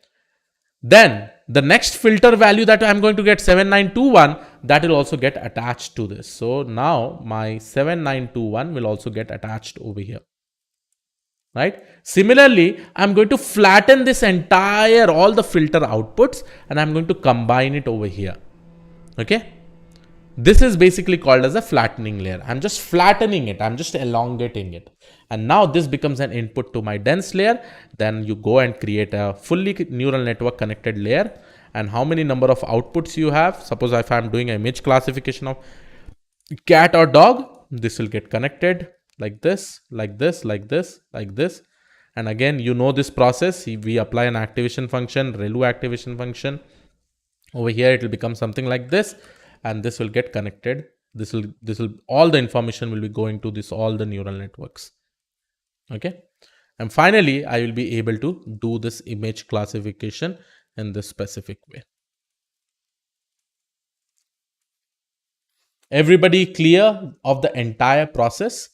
Then the next filter value that I'm going to get 7921, that will also get attached to this. So now my 7921 will also get attached over here. Right? Similarly, I'm going to flatten this entire, all the filter outputs, and I'm going to combine it over here. Okay. This is basically called as a flattening layer. I'm just flattening it. I'm just elongating it. And now this becomes an input to my dense layer. Then you go and create a fully neural network connected layer. And how many number of outputs you have? Suppose if I'm doing an image classification of cat or dog, this will get connected like this, like this, like this, like this. And again, you know this process. We apply an activation function, ReLU activation function. Over here, it will become something like this. And this will get connected. This will all the information will be going to this, all the neural networks. Okay. And finally, I will be able to do this image classification in this specific way. Everybody clear of the entire process?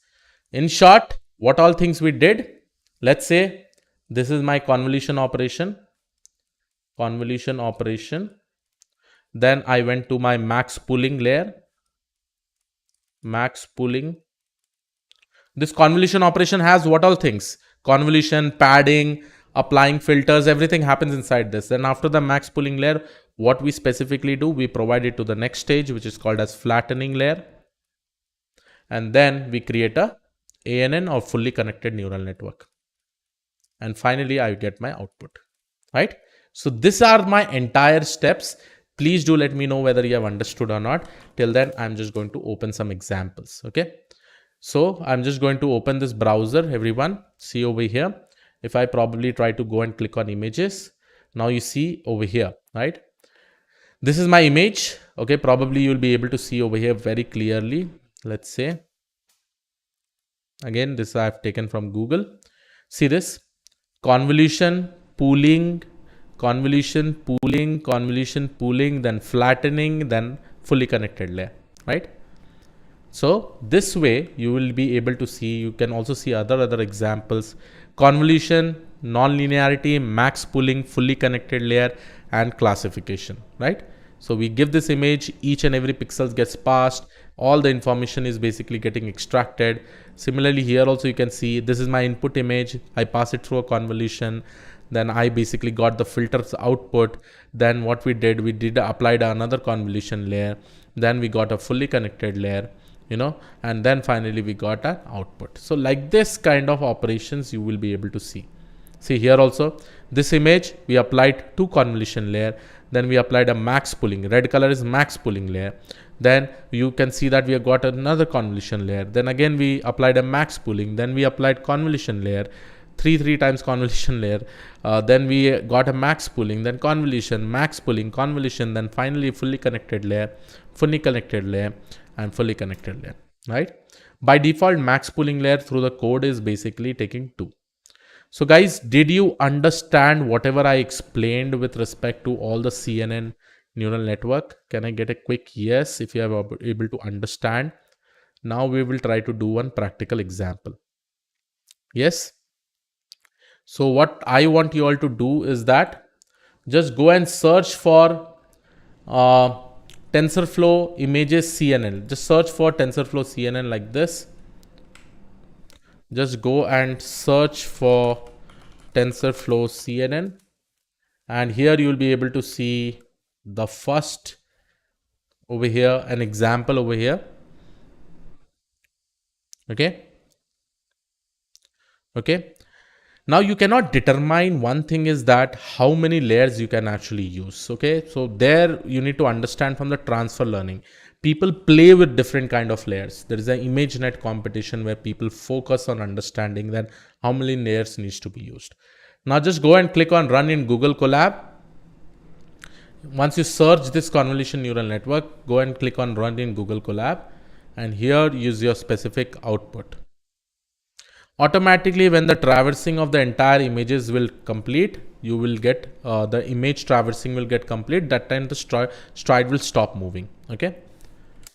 In short, what all things we did? Let's say this is my convolution operation. Then I went to my max pooling layer. Max pooling. This convolution operation has what all things? Convolution, padding, applying filters, everything happens inside this. Then after the max pooling layer, what we specifically do, we provide it to the next stage, which is called as flattening layer. And then we create a ANN or fully connected neural network. And finally, I get my output, right? So these are my entire steps. Please do let me know whether you have understood or not. Till then, I'm just going to open some examples. Okay. So I'm just going to open this browser, everyone. See over here. If I probably try to go and click on images, now you see over here, right? This is my image. Okay. Probably you'll be able to see over here very clearly. Let's say, again, this I've taken from Google. See this convolution, pooling, then flattening, then fully connected layer, right? So this way you will be able to see, you can also see other examples: convolution, non-linearity, max pooling, fully connected layer, and classification, right? So we give this image, each and every pixel gets passed, all the information is basically getting extracted. Similarly, here also you can see this is my input image. I pass it through a convolution. Then I basically got the filters output. Then what we did applied another convolution layer. Then we got a fully connected layer, and then finally we got an output. So like this kind of operations you will be able to see. See here also, this image, we applied two convolution layer. Then we applied a max pooling. Red color is max pooling layer. Then you can see that we have got another convolution layer. Then again, we applied a max pooling. Then we applied convolution layer. Three times convolution layer. Then we got a max pooling, then convolution, max pooling, convolution, then finally fully connected layer, and fully connected layer, right? By default, max pooling layer through the code is basically taking 2. So guys, did you understand whatever I explained with respect to all the CNN neural network? Can I get a quick yes if you are able to understand? Now we will try to do one practical example. Yes. So what I want you all to do is that just go and search for TensorFlow images CNN. Just search for TensorFlow CNN like this. Just go and search for TensorFlow CNN. And here you will be able to see the first over here, an example over here. Okay. Now you cannot determine, one thing is that how many layers you can actually use. Okay, so there you need to understand from the transfer learning. People play with different kind of layers. There is an ImageNet competition where people focus on understanding that how many layers needs to be used. Now just go and click on run in Google Colab. Once you search this convolution neural network, go and click on run in Google Colab, and here use your specific output. Automatically, when the traversing of the entire images will complete, you will get the image traversing will get complete. That time the stride will stop moving. Okay.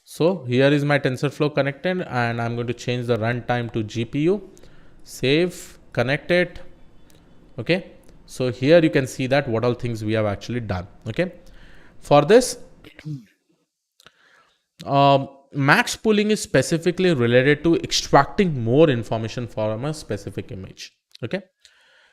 So here is my TensorFlow connected, and I'm going to change the runtime to GPU. Save, connect it. Okay. So here you can see that what all things we have actually done. Okay. For this, max pooling is specifically related to extracting more information from a specific image. Okay.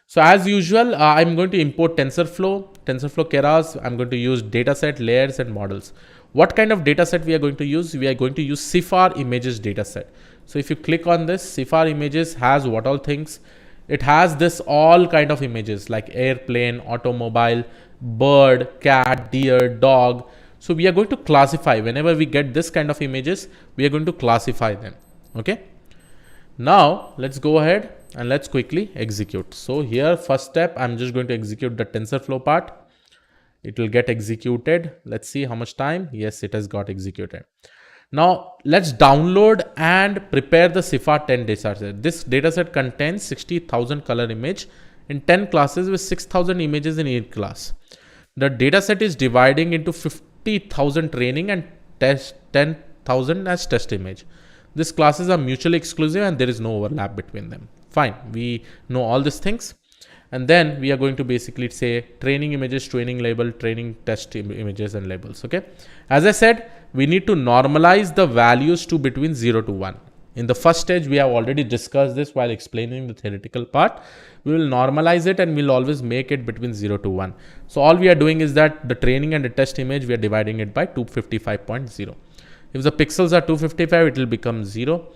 So as usual, I'm going to import TensorFlow Keras. I'm going to use dataset, layers, and models. What kind of dataset we are going to use? We are going to use CIFAR images dataset. So if you click on this, CIFAR images has what all things? It has this all kind of images like airplane, automobile, bird, cat, deer, dog. So we are going to classify. Whenever we get this kind of images, we are going to classify them. Okay. Now let's go ahead and let's quickly execute. So here, first step, I'm just going to execute the TensorFlow part. It will get executed. Let's see how much time. Yes, it has got executed. Now let's download and prepare the CIFAR 10 dataset. This dataset contains 60,000 color image in 10 classes with 6,000 images in each class. The dataset is dividing into 50,000 training and 10,000 as test image. These classes are mutually exclusive and there is no overlap between them. Fine, we know all these things. And then we are going to basically say training images, training label, training test images and labels. Okay. As I said, we need to normalize the values to between 0 to 1. In the first stage, we have already discussed this while explaining the theoretical part. We will normalize it and we'll always make it between 0 to 1. So all we are doing is that the training and the test image, we are dividing it by 255.0. If the pixels are 255, it will become 1.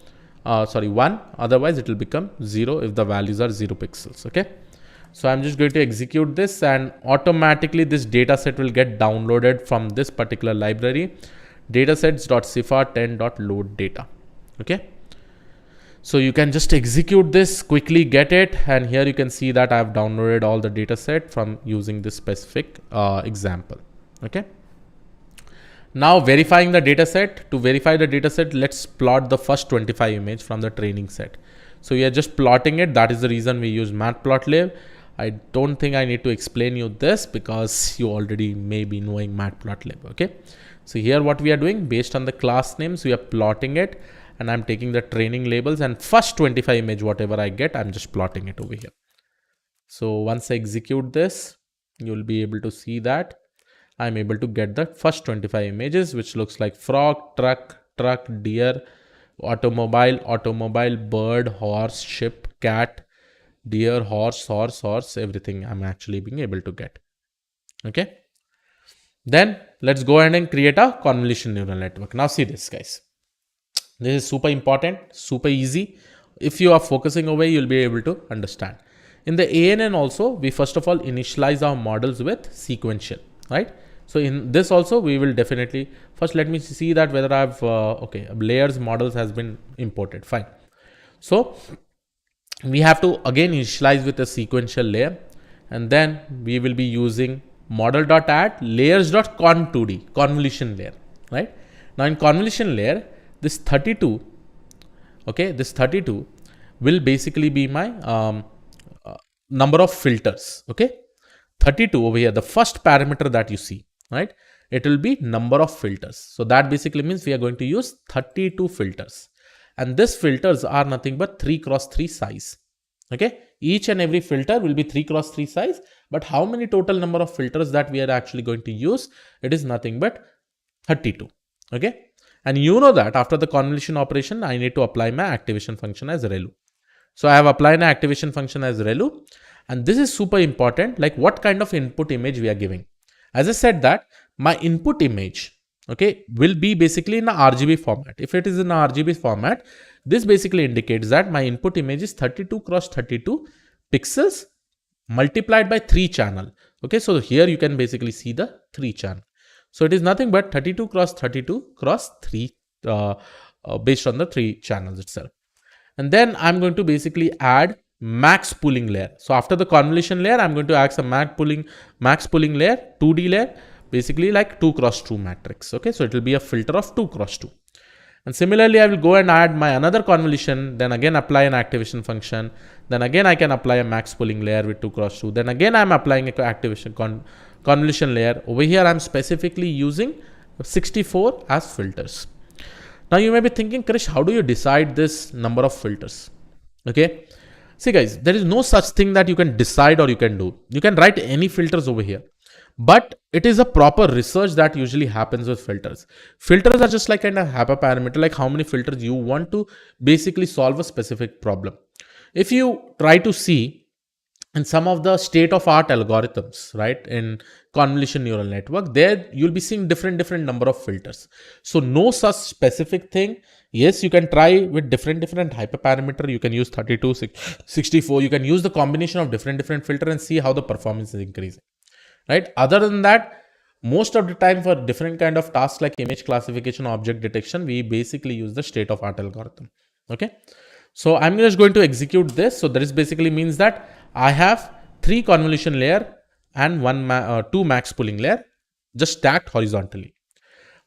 Otherwise, it will become 0 if the values are 0 pixels. Okay. So I'm just going to execute this and automatically this data set will get downloaded from this particular library, datasets.cifar10.load data. Okay. So you can just execute this, quickly get it. And here you can see that I've downloaded all the data set from using this specific example. Okay. Now verifying the data set. To verify the data set, let's plot the first 25 image from the training set. So we are just plotting it. That is the reason we use matplotlib. I don't think I need to explain you this because you already may be knowing matplotlib. Okay. So here what we are doing based on the class names, we are plotting it and I'm taking the training labels and first 25 image, whatever I get, I'm just plotting it over here. So once I execute this, you'll be able to see that I'm able to get the first 25 images, which looks like frog, truck, deer, automobile, bird, horse, ship, cat, deer, horse, everything I'm actually being able to get. Okay. Then let's go ahead and create a convolution neural network. Now see this, guys. This is super important, super easy. If you are focusing over, you'll be able to understand. In the ANN also, we first of all initialize our models with sequential, right? So in this also, we will definitely, first let me see that whether I've, layers models has been imported. Fine. So we have to again initialize with a sequential layer. And then we will be using model.add layers.con2d, convolution layer, right? Now in convolution layer, this 32 will basically be my number of filters. Okay. 32 over here, the first parameter that you see, right? It will be number of filters. So that basically means we are going to use 32 filters. And these filters are nothing but 3x3 size. Okay. Each and every filter will be 3x3 size. But how many total number of filters that we are actually going to use? It is nothing but 32. Okay. And you know that after the convolution operation, I need to apply my activation function as relu. So I have applied an activation function as relu. And this is super important, like what kind of input image we are giving. As I said that my input image, okay, will be basically in a RGB format. If it is in a RGB format, this basically indicates that my input image is 32 x 32 pixels multiplied by 3 channel. Okay, so here you can basically see the 3 channel. So it is nothing but 32 x 32 x 3 based on the 3 channels itself. And then I'm going to basically add max pooling layer. So after the convolution layer, I'm going to add some max pooling layer, 2D layer, basically like 2x2 matrix. Okay, so it will be a filter of 2x2. And similarly, I will go and add my another convolution, then again apply an activation function. Then again, I can apply a max pooling layer with 2 cross 2. Then again, I'm applying a activation convolution layer. Over here, I'm specifically using 64 as filters. Now you may be thinking, Krish, how do you decide this number of filters? Okay. See guys, there is no such thing that you can decide or you can do. You can write any filters over here. But it is a proper research that usually happens with filters. Filters are just like kind of hyperparameter, like how many filters you want to basically solve a specific problem. If you try to see in some of the state-of-art algorithms, right, in convolution neural network, there you'll be seeing different number of filters. So no such specific thing. Yes, you can try with different hyperparameter. You can use 32, 64. You can use the combination of different filter and see how the performance is increasing. Right. Other than that, most of the time for different kind of tasks like image classification, object detection, we basically use the state-of-art algorithm. Okay. So I'm just going to execute this. So this basically means that I have 3 convolution layer and 2 max pooling layer just stacked horizontally.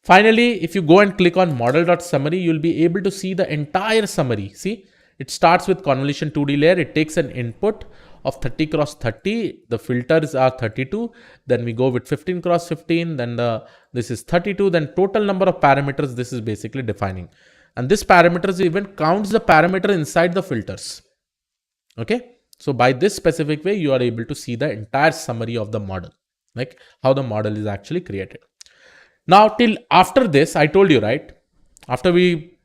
Finally, if you go and click on model.summary, you'll be able to see the entire summary. See, it starts with convolution 2D layer. It takes an input of 30 cross 30. The filters are 32. Then we go with 15 cross 15. Then this is 32. Then total number of parameters this is basically defining. And this parameters even counts the parameter inside the filters. Okay. So by this specific way, you are able to see the entire summary of the model, like how the model is actually created. Now, till after this, I told you, right? After we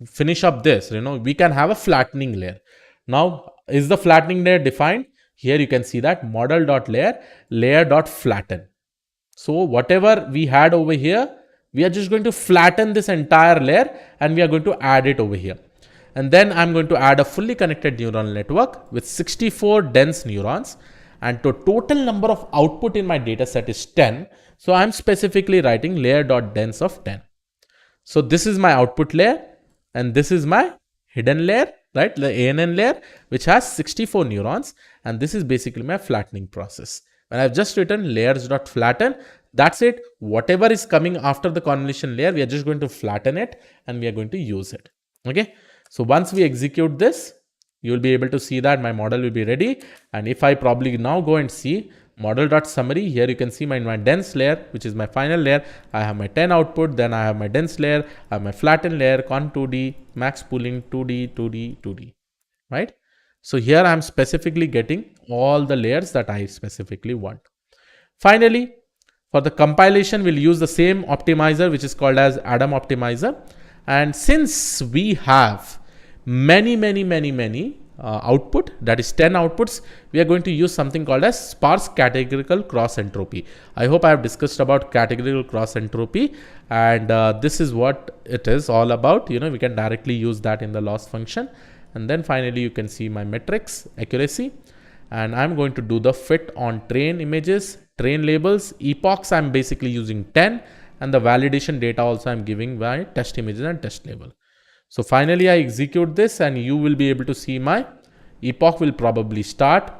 finish up this, we can have a flattening layer. Now, is the flattening layer defined? Here you can see that model.layer, layer.flatten. So whatever we had over here, we are just going to flatten this entire layer and we are going to add it over here. And then I'm going to add a fully connected neural network with 64 dense neurons, and the total number of output in my data set is 10. So I'm specifically writing layer.dense of 10. So this is my output layer and this is my hidden layer, right? The ANN layer, which has 64 neurons, and this is basically my flattening process. When I've just written layers.flatten, that's it. Whatever is coming after the convolution layer, we are just going to flatten it and we are going to use it. Okay. So once we execute this, you will be able to see that my model will be ready. And if I probably now go and see model.summary, here you can see my dense layer, which is my final layer. I have my 10 output, then I have my dense layer, I have my flatten layer, con 2D, max pooling, 2D, 2D, 2D, right? So here I'm specifically getting all the layers that I specifically want. Finally, for the compilation, we'll use the same optimizer, which is called as Adam optimizer. And since we have many output, that is 10 outputs, we are going to use something called as sparse categorical cross entropy. I hope I have discussed about categorical cross entropy, and this is what it is all about. We can directly use that in the loss function. And then finally, you can see my metrics, accuracy, and I'm going to do the fit on train images, train labels, epochs. I'm basically using 10, and the validation data also I'm giving my test images and test label. So finally, I execute this and you will be able to see my epoch will probably start.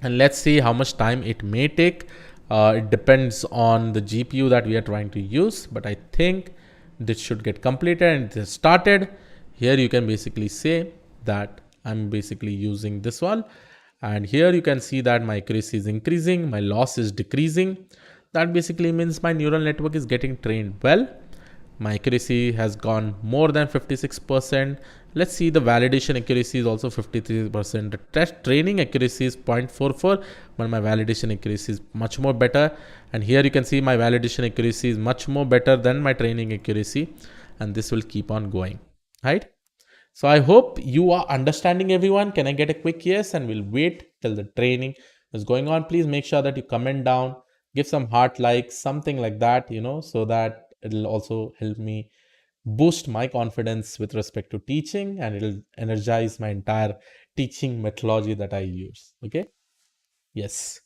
And let's see how much time it may take. It depends on the GPU that we are trying to use, but I think this should get completed and it has started. Here you can basically say that I'm basically using this one. And here you can see that my accuracy is increasing, my loss is decreasing. That basically means my neural network is getting trained well. My accuracy has gone more than 56%. Let's see, the validation accuracy is also 53%. The test training accuracy is 0.44, but my validation accuracy is much more better. And here you can see my validation accuracy is much more better than my training accuracy. And this will keep on going, right? So I hope you are understanding, everyone. Can I get a quick yes? And we'll wait till the training is going on. Please make sure that you comment down, give some heart likes, something like that, so that it'll also help me boost my confidence with respect to teaching, and it'll energize my entire teaching methodology that I use. Okay. Yes.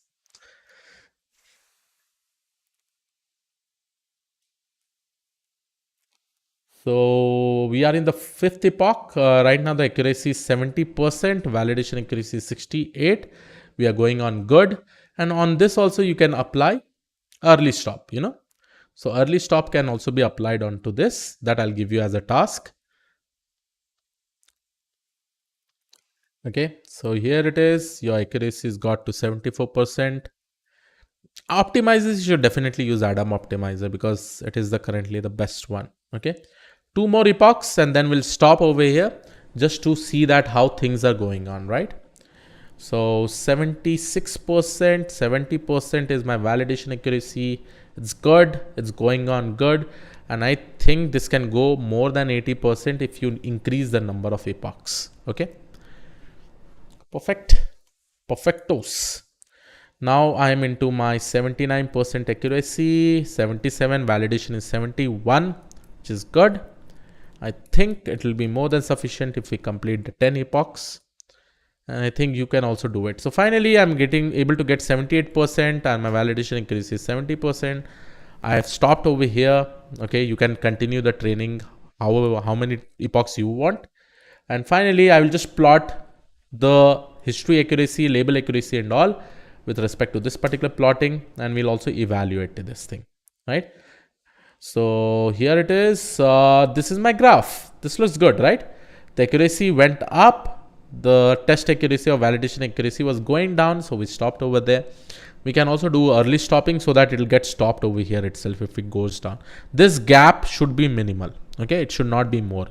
So we are in the 5th epoch. Right now the accuracy is 70%, validation accuracy is 68. We are going on good. And on this also you can apply early stop, So early stop can also be applied onto this, that I'll give you as a task. Okay, so here it is. Your accuracy is got to 74%. Optimizers, you should definitely use Adam Optimizer because it is the currently the best one. Okay, two more epochs and then we'll stop over here just to see that how things are going on, right? So 76%, 70% is my validation accuracy. It's good, it's going on good. And I think this can go more than 80% if you increase the number of epochs. Okay, perfect, perfectos. Now I am into my 79% accuracy, 77 validation is 71, which is good. I think it will be more than sufficient if we complete the 10 epochs. And I think you can also do it. So finally, I'm getting able to get 78% and my validation increase is 70%. I have stopped over here. Okay, you can continue the training however how many epochs you want. And finally, I will just plot the history accuracy, label accuracy and all with respect to this particular plotting, and we'll also evaluate this thing, right? So here it is. This is my graph. This looks good, right? The accuracy went up. The test accuracy or validation accuracy was going down. So we stopped over there. We can also do early stopping so that it will get stopped over here itself if it goes down. This gap should be minimal. Okay, it should not be more.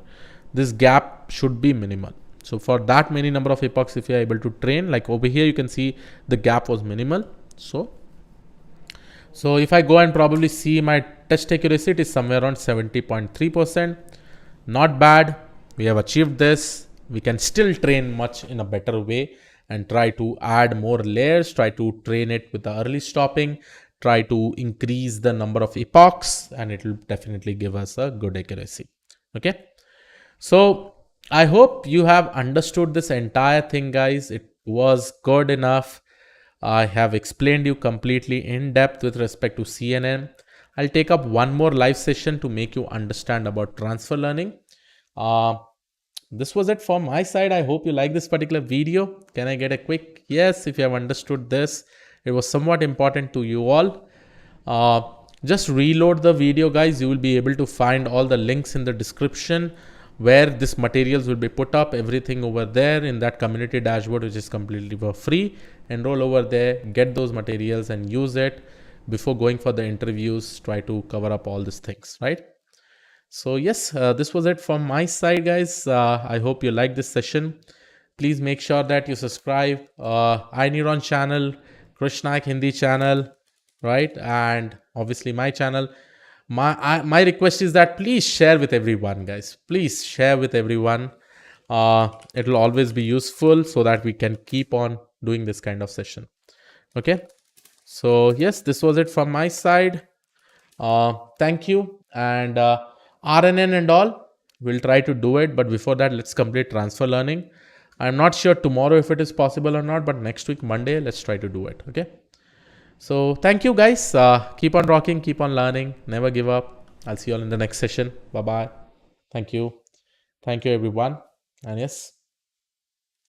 This gap should be minimal. So for that many number of epochs, if you are able to train, like over here, you can see the gap was minimal. So if I go and probably see my test accuracy, it is somewhere around 70.3%. Not bad. We have achieved this. We can still train much in a better way and try to add more layers, try to train it with the early stopping, try to increase the number of epochs, and it will definitely give us a good accuracy. Okay. So I hope you have understood this entire thing, guys. It was good enough. I have explained you completely in depth with respect to CNN. I'll take up one more live session to make you understand about transfer learning. This was it from my side. I hope you like this particular video. Can I get a quick yes if you have understood this? It was somewhat important to you all. Just reload the video, guys. You will be able to find all the links in the description where this materials will be put up, everything over there in that community dashboard, which is completely for free. Enroll over there, get those materials and use it before going for the interviews. Try to cover up all these things, right? So yes, this was it from my side, guys. I hope you like this session. Please make sure that you subscribe iNeuron channel, Krishnak Hindi channel, right? And obviously my channel. My request is that please share with everyone, guys. Please share with everyone. It will always be useful so that we can keep on doing this kind of session. Okay. So yes, this was it from my side. Thank you. And RNN and all, we'll try to do it. But before that, let's complete transfer learning. I'm not sure tomorrow if it is possible or not, but next week, Monday, let's try to do it. Okay. So thank you, guys. Keep on rocking, keep on learning, never give up. I'll see you all in the next session. Bye-bye. Thank you. Thank you, everyone. And yes.